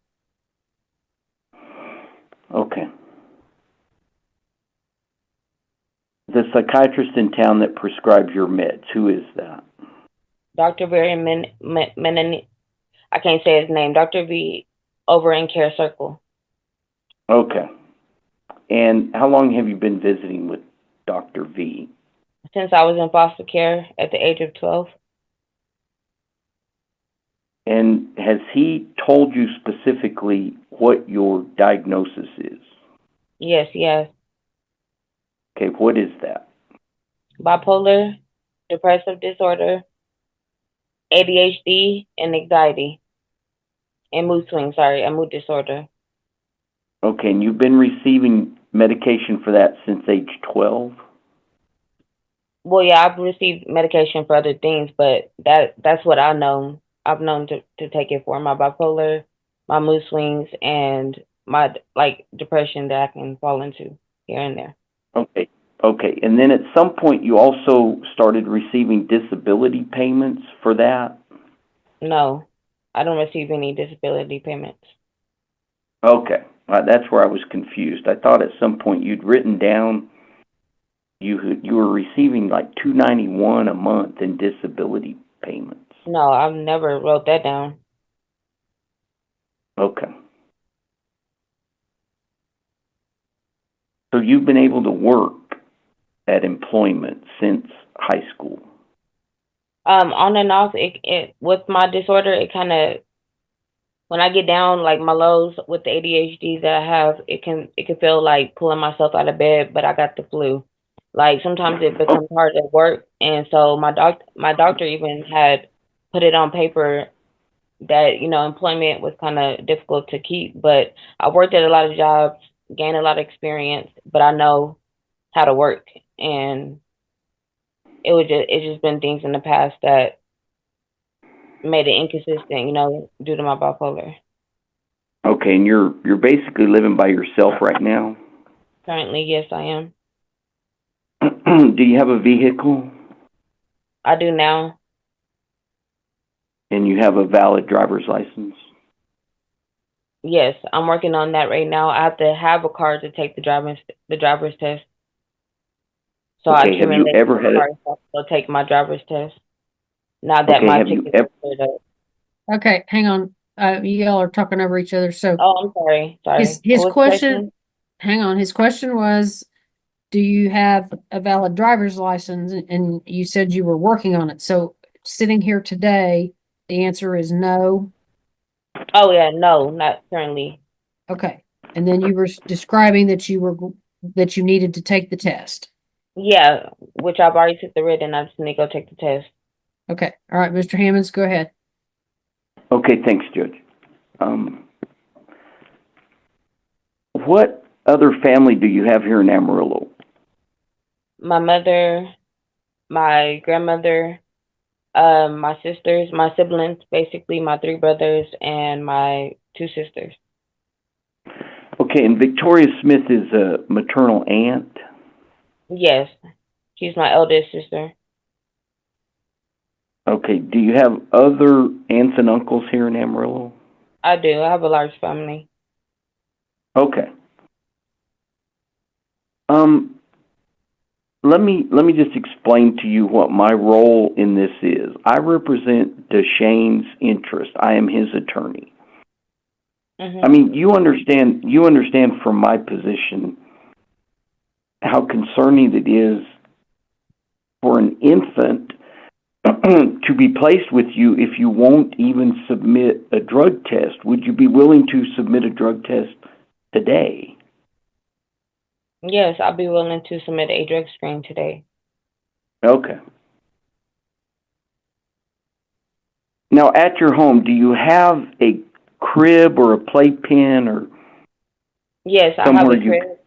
Okay. The psychiatrist in town that prescribes your meds, who is that? Dr. Very I can't say his name. Dr. V over in Care Circle Okay. And how long have you been visiting with Dr. V? since I was in foster care at the age of 12. And has he told you specifically what your diagnosis is? Yes, yes. Okay, what is that? Bipolar, depressive disorder, ADHD, and anxiety, and mood swings. Sorry, a mood disorder. Okay, and you've been receiving medication for that since age 12? Well, yeah, I've received medication for other things, but that's what I know. I've known to take it for my bipolar, my mood swings, and my depression that I can fall into here and there. Okay, okay. And then at some point you also started receiving disability payments for that? No, I don't receive any disability payments. Okay, that's where I was confused. I thought at some point you'd written down you were receiving like $291 a month in disability payments. No, I've never wrote that down. Okay. So you've been able to work at employment since high school? On and off, it with my disorder, it kind of, when I get down like my lows with the ADHD that I have, it can feel like pulling myself out of bed, but I got the flu. Like sometimes it becomes hard at work, and so my doctor even had put it on paper that, you know, employment was kind of difficult to keep. But I worked at a lot of jobs, gained a lot of experience, but I know how to work, and it's just been things in the past that made it inconsistent, you know, due to my bipolar. Okay, and you're basically living by yourself right now? Currently, yes, I am. Do you have a vehicle? I do now. And you have a valid driver's license? Yes, I'm working on that right now. I have to have a car to take the driver's test. So I Okay, have you accumulated ever the had car it? so I'll take my driver's test. Now that Okay, my have you ticket is ever? cleared up. Okay, hang on. Y'all are talking over each other. So Oh, I'm sorry. his What was the question, hang on, his question was, do you have a valid driver's license? And you said you were working on it. So sitting here today, the answer is no. Oh yeah, no, not currently. Okay. And then you were describing that that you needed to take the test. Yeah, which I've already took the written. I just need to go take the test. Okay. All right, Mr. Hammonds, go ahead. Okay, thanks, Judge. What other family do you have here in Amarillo? My mother, my grandmother, my sisters, my siblings, basically my 3 brothers and my 2 sisters. Okay, and Victoria Smith is a maternal aunt? Yes, she's my eldest sister. Okay, do you have other aunts and uncles here in Amarillo? I do. I have a large family. Okay. Let me just explain to you what my role in this is. I represent DeShane's interest. I am his attorney. I mean, you understand from my position how concerning it is for an infant to be placed with you if you won't even submit a drug test. Would you be willing to submit a drug test today? Yes, I'll be willing to submit a drug screen today. Okay. Now, at your home, do you have a crib or a playpen or Yes, I have somewhere a crib.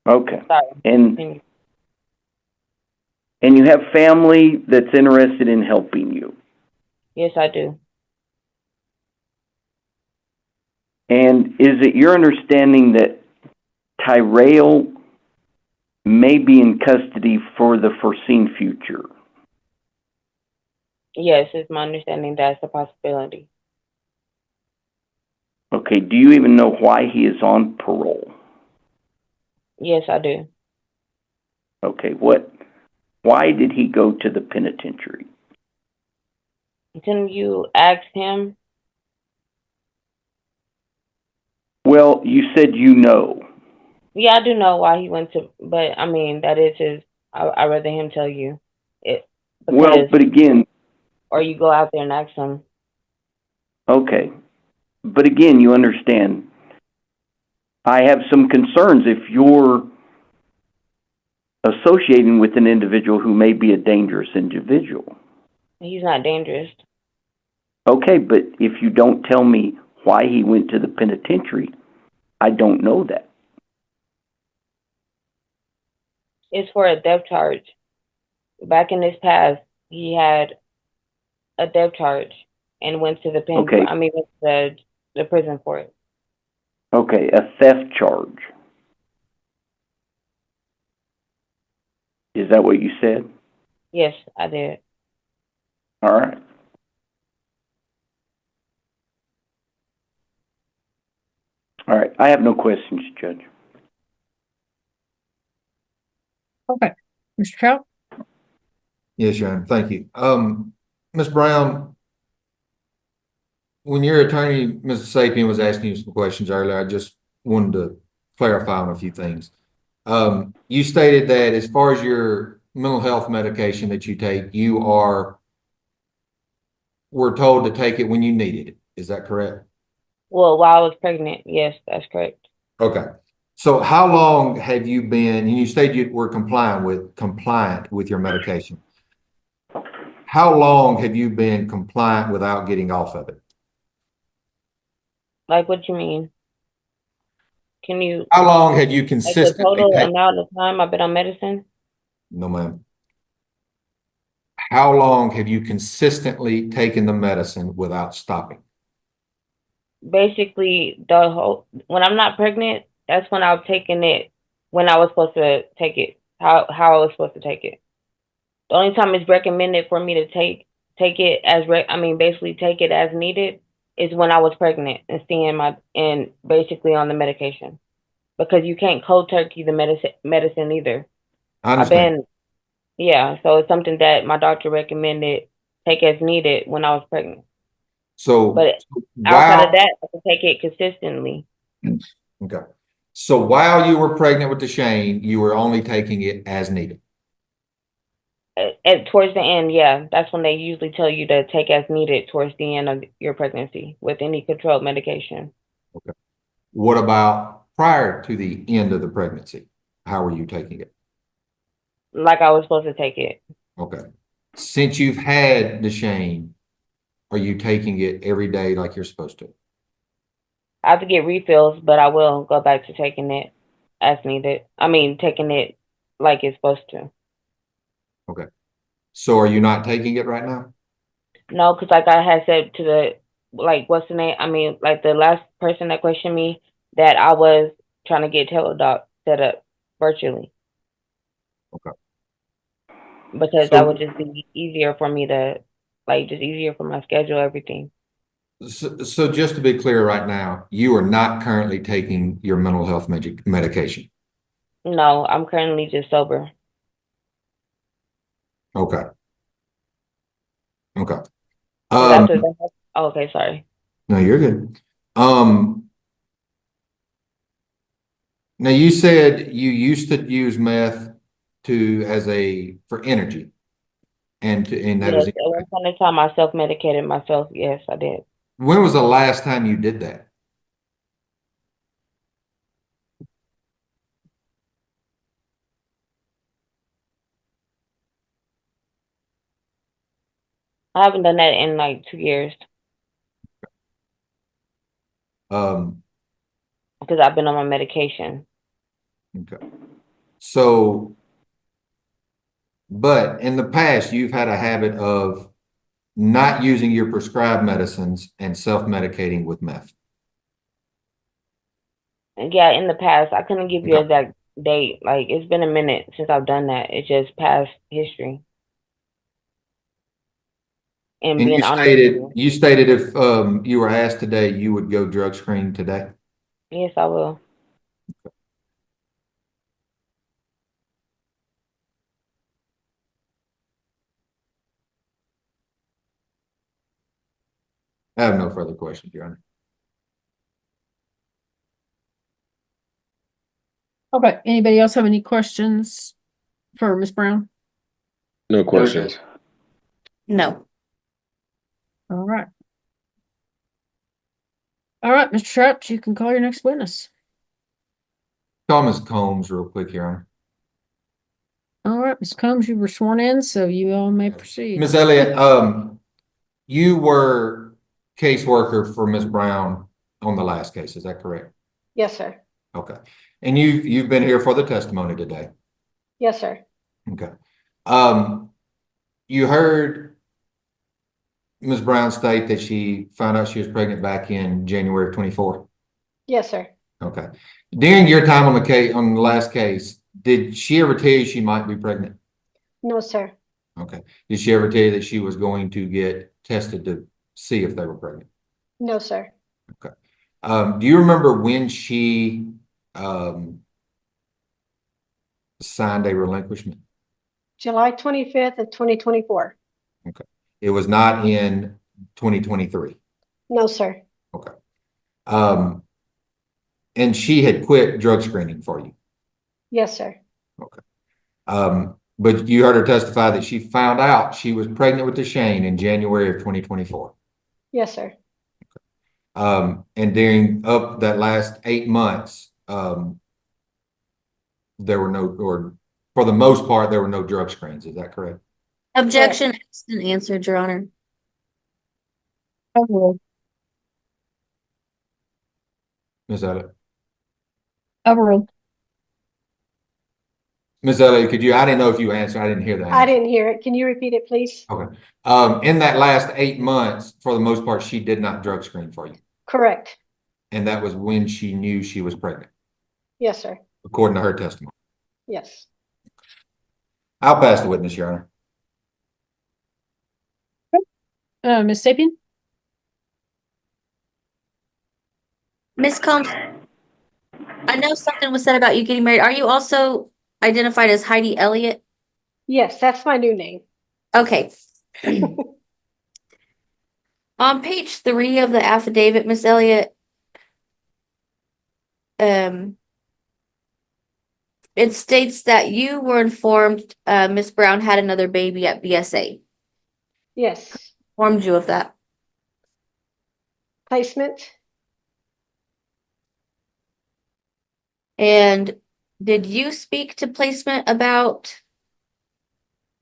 Okay. Sorry. And you have family that's interested in helping you. Yes, I do. And is it your understanding that Tyrell may be in custody for the foreseen future? Yes, it's my understanding that's a possibility. Okay, do you even know why he is on parole? Yes, I do. Okay, why did he go to the penitentiary? Can you ask him? Well, you said you know. Yeah, I do know why he went to, but I mean, that is his, I'd rather him tell you it. Well, but again, or you go out there and ask him. okay. But again, you understand, I have some concerns if you're associating with an individual who may be a dangerous individual. He's not dangerous. Okay, but if you don't tell me why he went to the penitentiary, I don't know that. It's for a theft charge. Back in his past, he had a theft charge and went to the pen. Okay. I mean, went to the prison for it. Okay, a theft charge. Is that what you said? Yes, I did. All right. All right, I have no questions, Judge. Okay. Mr. Trout? Yes, Your Honor. Thank you. Ms. Brown, when your attorney, Mr. Sapien, was asking you some questions earlier, I just wanted to clarify on a few things. You stated that as far as your mental health medication that you take, were told to take it when you needed it. Is that correct? Well, while I was pregnant, yes, that's correct. Okay. So how long have you been, and you stated you were compliant with your medication. How long have you been compliant without getting off of it? Like, what you mean? Can you, How long have you like, the consistently total taken? amount of time I've been on medicine? No, ma'am. How long have you consistently taken the medicine without stopping? Basically, when I'm not pregnant, that's when I've taken it when I was supposed to take it, how I was supposed to take it. The only time it's recommended for me to take it as basically take it as needed is when I was pregnant and and basically on the medication, because you can't cold turkey the medicine either. I understand. Yeah, so it's something that my doctor recommended take as needed when I was pregnant. So But outside of that, I can take it consistently. Okay. So while you were pregnant with Deshane, you were only taking it as needed. Towards the end, yeah, that's when they usually tell you to take as needed towards the end of your pregnancy with any controlled medication. Okay. What about prior to the end of the pregnancy? How were you taking it? Like I was supposed to take it. Okay. Since you've had Deshane, are you taking it every day like you're supposed to? I have to get refills, but I will go back to taking it as needed. Taking it like it's supposed to. Okay. So are you not taking it right now? No, because like I had said to what's the name? Like the last person that questioned me, that I was trying to get Teledoc set up virtually. Okay. Because that would just be easier for me to, just easier for my schedule, everything. So just to be clear right now, you are not currently taking your mental health medication. No, I'm currently just sober. Okay. Okay. Okay, sorry. No, you're good. Now you said you used to use meth for energy, and that was Yes, at one point in time, I self-medicated myself. Yes, I did. when was the last time you did that? I haven't done that in like 2 years Um, because I've been on my medication. okay. So, but in the past, you've had a habit of not using your prescribed medicines and self-medicating with meth. And yeah, in the past, I couldn't give you Okay. exact date. Like, it's been a minute since I've done that. It's just past history. And And being honest with you. you stated if you were asked today, you would go drug screen today. Yes, I will. I have no further questions, Your Honor. Okay, anybody else have any questions for Ms. Brown? No questions. No. All right. All right, Mr. Trapp, you can call your next witness. Call Ms. Combs real quick, Your Honor. All right, Ms. Combs, you were sworn in, so you all may proceed. Ms. Elliott, you were caseworker for Ms. Brown on the last case, is that correct? Yes, sir. Okay. And you've been here for the testimony today. Yes, sir. Okay. You heard Ms. Brown state that she found out she was pregnant back in January of 24. Yes, sir. Okay. During your time on the last case, did she ever tell you she might be pregnant? No, sir. Okay. Did she ever tell you that she was going to get tested to see if they were pregnant? No, sir. Okay. Do you remember when she signed a relinquishment? July 25th of 2024. Okay. It was not in 2023. No, sir. Okay. And she had quit drug screening for you. Yes, sir. But you heard her testify that she found out she was pregnant with Deshane in January of 2024. Yes, sir. And during up that last 8 months, there were no, or for the most part, there were no drug screens. Is that correct? Objection asked and answered, Your Honor. Overruled. Ms. Elliott? Overruled. Ms. Elliott, could you, I didn't know if you answered. I didn't hear that. I didn't hear it. Can you repeat it, please? Okay. In that last 8 months, for the most part, she did not drug screen for you. Correct. And that was when she knew she was pregnant, Yes, sir. according to her testimony. Yes. I'll pass the witness, Your Honor. Ms. Sapien? Ms. Combs, I know something was said about you getting married. Are you also identified as Heidi Elliott? Yes, that's my new name. Okay. On page 3 of the affidavit, Miss Elliott, it states that you were informed Miss Brown had another baby at BSA. Yes. Informed you of that. Placement? And did you speak to placement about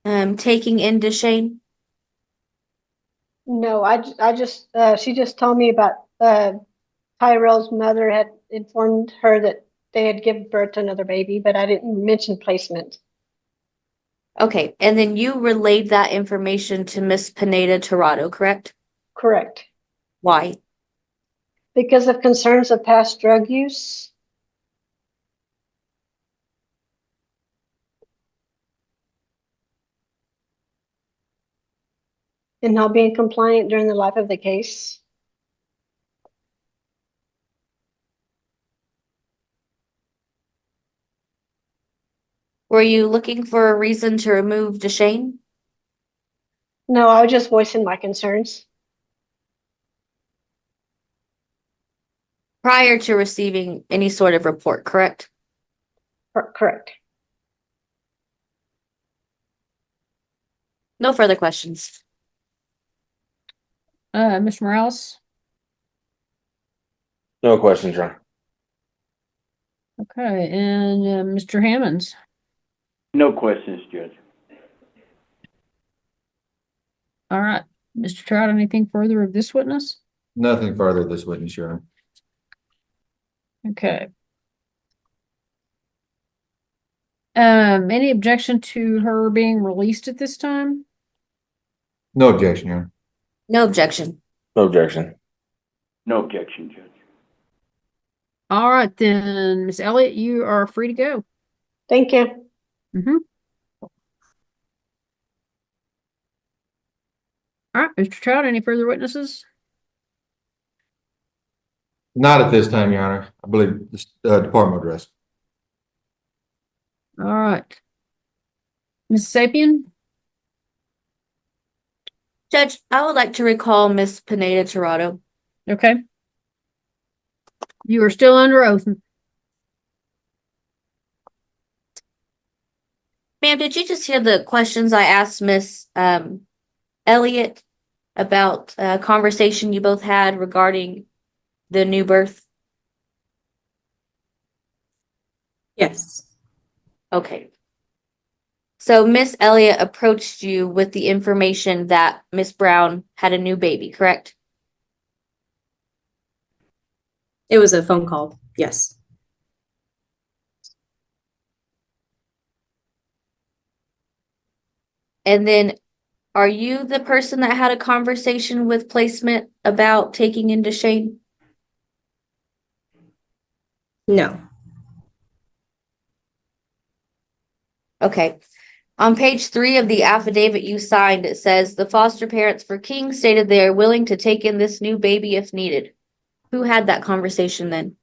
taking in Deshane? No, I just, she just told me about, Tyrell's mother had informed her that they had given birth to another baby, but I didn't mention placement. Okay, and then you relayed that information to Miss Pineda Tirado, correct? Correct. Why? Because of concerns of past drug use. And not being compliant during the life of the case. Were you looking for a reason to remove Deshane? No, I was just voicing my concerns. Prior to receiving any sort of report, correct? Correct. No further questions. Mr. Morales? No questions, Ron. Okay, and Mr. Hammonds? No questions, Judge. All right. Mr. Trout, anything further of this witness? Nothing further of this witness, Your Honor. Okay. Any objection to her being released at this time? No objection, Your Honor. No objection. No objection. No objection, Judge. All right, then, Miss Elliott, you are free to go. Thank you. Mm-hmm. All right, Mr. Trout, any further witnesses? Not at this time, Your Honor. I believe the department address. All right. Ms. Sapien? Judge, I would like to recall Miss Pineda Tirado. Okay. You are still under oath. Ma'am, did you just hear the questions I asked Miss Elliott about a conversation you both had regarding the new birth? Yes. Okay. So Miss Elliott approached you with the information that Miss Brown had a new baby, correct? It was a phone call. Yes. And then are you the person that had a conversation with placement about taking in Deshane? No. Okay. On page 3 of the affidavit you signed, it says the foster parents for King stated they are willing to take in this new baby if needed. Who had that conversation then?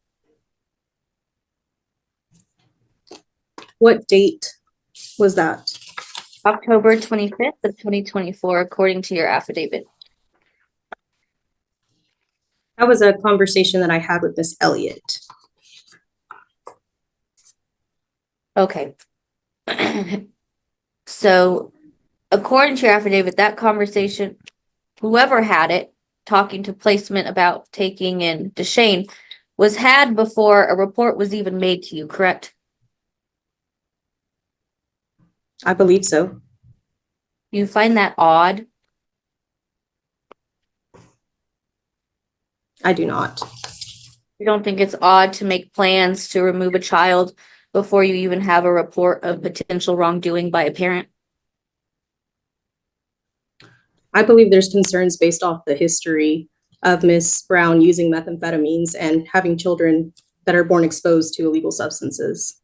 What date was that? October 25th of 2024, according to your affidavit. That was a conversation that I had with Miss Elliott. Okay. So, according to your affidavit, that conversation, whoever had it, talking to placement about taking in Deshane, was had before a report was even made to you, correct? I believe so. You find that odd? I do not. You don't think it's odd to make plans to remove a child before you even have a report of potential wrongdoing by a parent? I believe there's concerns based off the history of Miss Brown using methamphetamines and having children that are born exposed to illegal substances.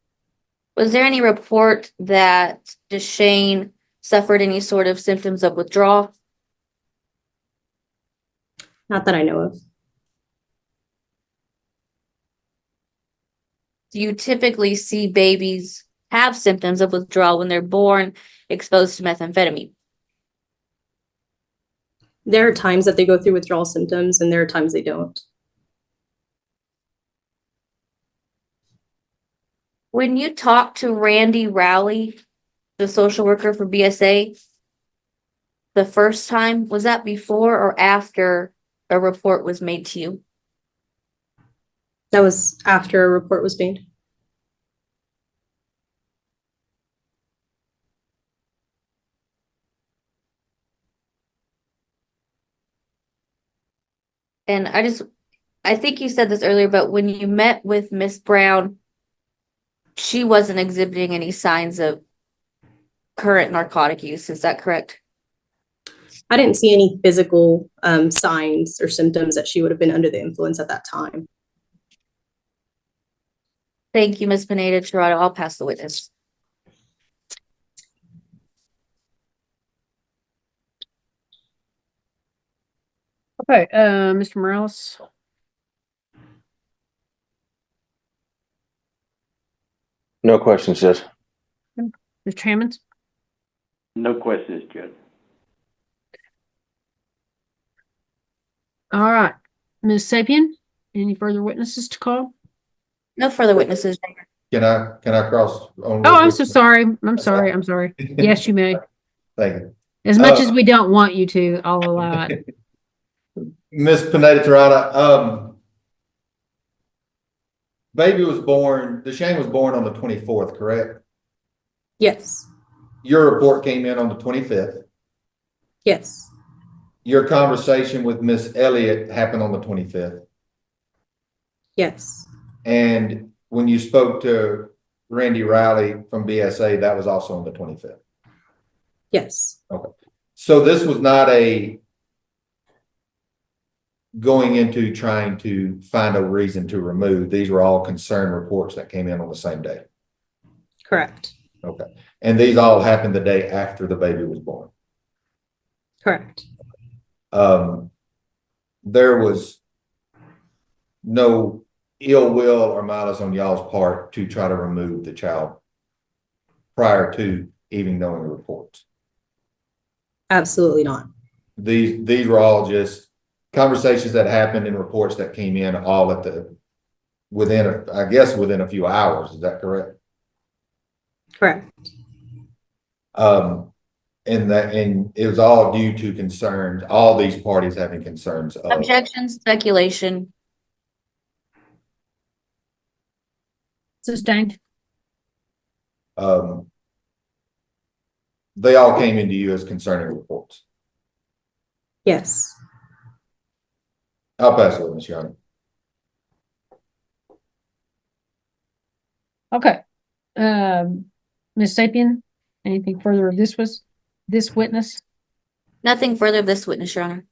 Was there any report that Deshane suffered any sort of symptoms of withdrawal? Not that I know of. Do you typically see babies have symptoms of withdrawal when they're born exposed to methamphetamine? There are times that they go through withdrawal symptoms and there are times they don't. When you talk to Randy Rowley, the social worker for BSA, the first time, was that before or after a report was made to you? That was after a report was made. And I think you said this earlier, but when you met with Miss Brown, she wasn't exhibiting any signs of current narcotic use. Is that correct? I didn't see any physical signs or symptoms that she would have been under the influence at that time. Thank you, Ms. Pineda-Tirado. I'll pass the witness. Okay, Mr. Morales. No questions, Judge. Mr. Hammond. No questions, Judge. All right, Ms. Sapien, any further witnesses to call? No further witnesses. Can I cross on? Oh, I'm so sorry. I'm sorry. Yes, you may. Thank you. As much as we don't want you to, I'll allow it. Miss Pineda-Tirado, Deshane was born on the 24th, correct? Yes. Your report came in on the 25th. Yes. Your conversation with Miss Elliott happened on the 25th. Yes. And when you spoke to Randy Riley from BSA, that was also on the 25th. Yes. Okay. So this was not a going into trying to find a reason to remove. These were all concern reports that came in on the same day. Correct. Okay. And these all happened the day after the baby was born. Correct. There was no ill will or malice on y'all's part to try to remove the child prior to even knowing the reports. Absolutely not. These were all just conversations that happened and reports that came in all at within a few hours. Is that correct? Correct. And it was all due to concerns, all these parties having concerns of. Objection, speculation. Sustained. They all came into you as concerning reports. Yes. I'll pass it with Ms. Young. Okay. Ms. Sapien, anything further of this witness? Nothing further of this witness, Your Honor.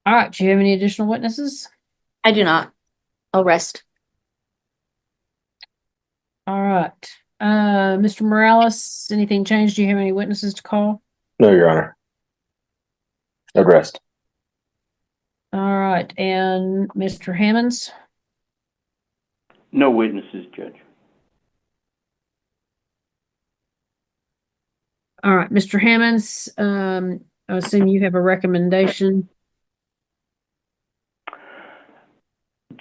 All right. Do you have any additional witnesses? I do not. I'll rest. All right. Mr. Morales, anything changed? Do you have any witnesses to call? No, Your Honor. I'd rest. All right. And Mr. Hammonds? No witnesses, Judge. All right. Mr. Hammonds, I assume you have a recommendation.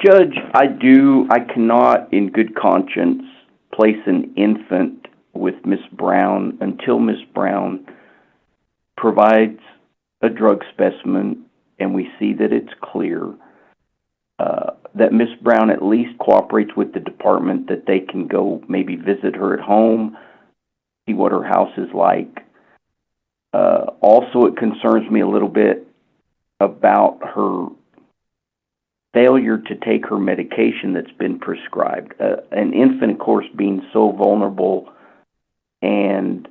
Judge, I cannot in good conscience place an infant with Miss Brown until Miss Brown provides a drug specimen and we see that it's clear, that Miss Brown at least cooperates with the department, that they can go maybe visit her at home, see what her house is like. Also, it concerns me a little bit about her failure to take her medication that's been prescribed. An infant, of course, being so vulnerable and,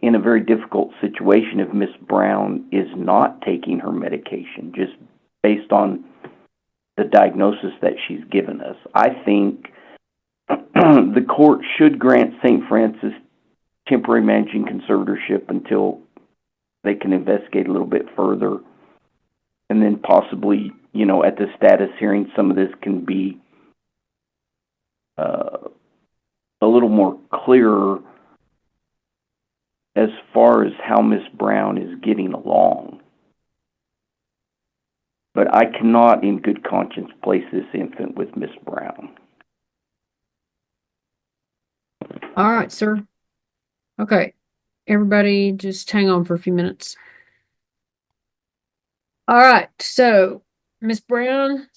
in a very difficult situation if Miss Brown is not taking her medication, just based on the diagnosis that she's given us. I think the court should grant St. Francis temporary managing conservatorship until they can investigate a little bit further. And then possibly, at the status hearing, some of this can be a little more clearer as far as how Miss Brown is getting along. But I cannot in good conscience place this infant with Miss Brown. All right, sir. Okay. Everybody just hang on for a few minutes. All right. So, Miss Brown,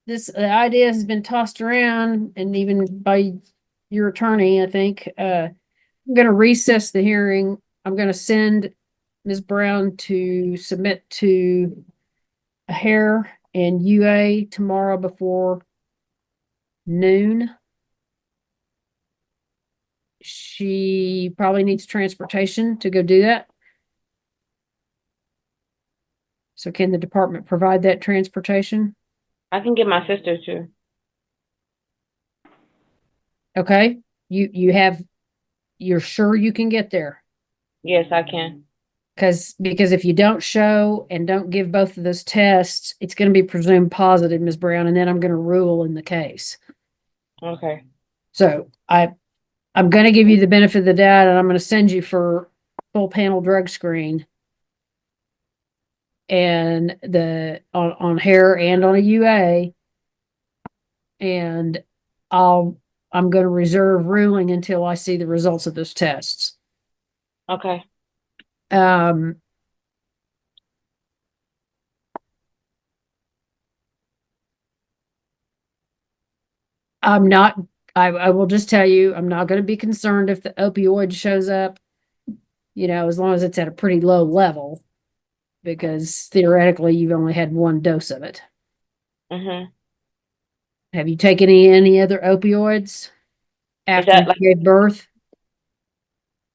the idea has been tossed around and even by your attorney, I think. I'm going to recess the hearing. I'm going to send Ms. Brown to submit to a hair and UA tomorrow before noon. She probably needs transportation to go do that. So can the department provide that transportation? I can get my sister to. Okay. You're sure you can get there? Yes, I can. Because if you don't show and don't give both of those tests, it's going to be presumed positive, Ms. Brown, and then I'm going to rule in the case. Okay. So I'm going to give you the benefit of the doubt, and I'm going to send you for full panel drug screen and on hair and on a UA, and I'm going to reserve ruling until I see the results of those tests. Okay. I will just tell you, I'm not going to be concerned if the opioid shows up, as long as it's at a pretty low level, because theoretically you've only had one dose of it. Mm-hmm. Have you taken any other opioids after you gave birth?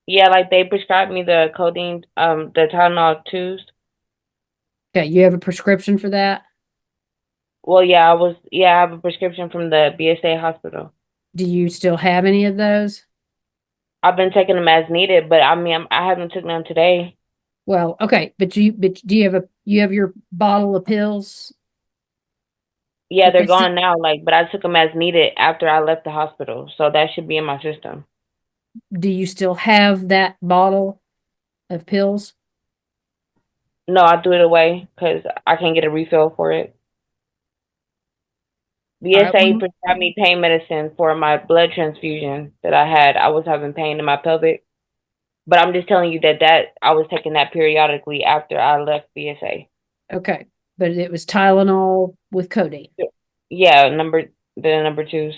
Yeah, like they prescribed me the codeine, the Tylenol 2s. Okay, you have a prescription for that? Well, I have a prescription from the BSA hospital. Do you still have any of those? I've been taking them as needed, but I haven't taken them today. Well, okay, but do you have your bottle of pills? Yeah, they're gone now, but I took them as needed after I left the hospital, so that should be in my system. Do you still have that bottle of pills? No, I threw it away because I can't get a refill for it. BSA prescribed me pain medicine for my blood transfusion that I had. I was having pain in my pelvic. But I'm just telling you that I was taking that periodically after I left BSA. Okay, but it was Tylenol with codeine. Yeah, the number 2s.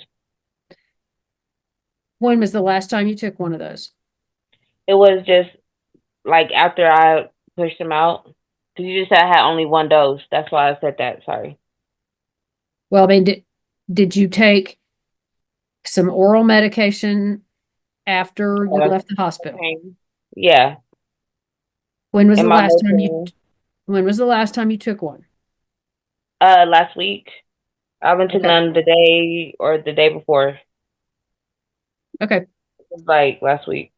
When was the last time you took one of those? It was just like after I pushed them out. Because you just said I had only one dose. That's why I said that. Sorry. Well, I mean, did you take some oral medication after you left the hospital? Yeah. When was the last time you took one? Last week. I haven't taken none today or the day before. Okay. Like last week.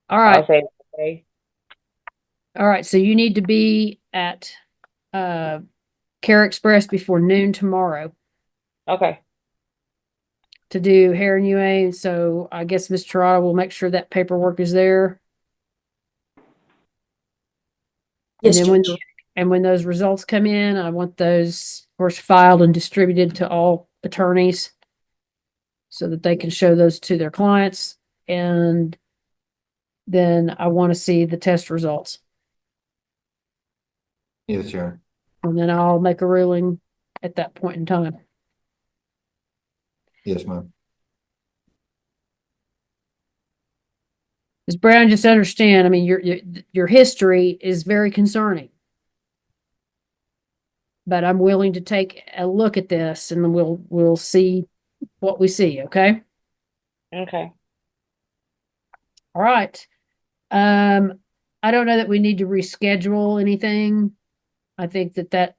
All right. I'll say okay. All right. So you need to be at Care Express before noon tomorrow. Okay. To do hair and UA. So I guess Ms. Tirado will make sure that paperwork is there. And Yes, then when, Judge. and when those results come in, I want those, of course, filed and distributed to all attorneys so that they can show those to their clients. And then I want to see the test results. Yes, Sharon. And then I'll make a ruling at that point in time. Yes, ma'am. Ms. Brown, just understand, I mean, your history is very concerning. But I'm willing to take a look at this and then we'll see what we see, okay? Okay. All right. I don't know that we need to reschedule anything. I think that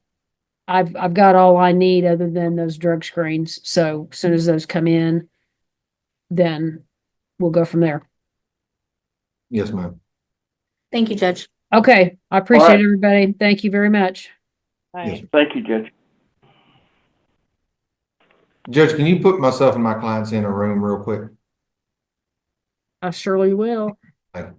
I've got all I need other than those drug screens. So as soon as those come in, then we'll go from there. Yes, ma'am. Thank you, Judge. Okay, I appreciate right. everybody. Thank you very much. Yes, sir. Thank you, Judge. Judge, can you put myself and my clients in a room real quick? I surely will. Thank you.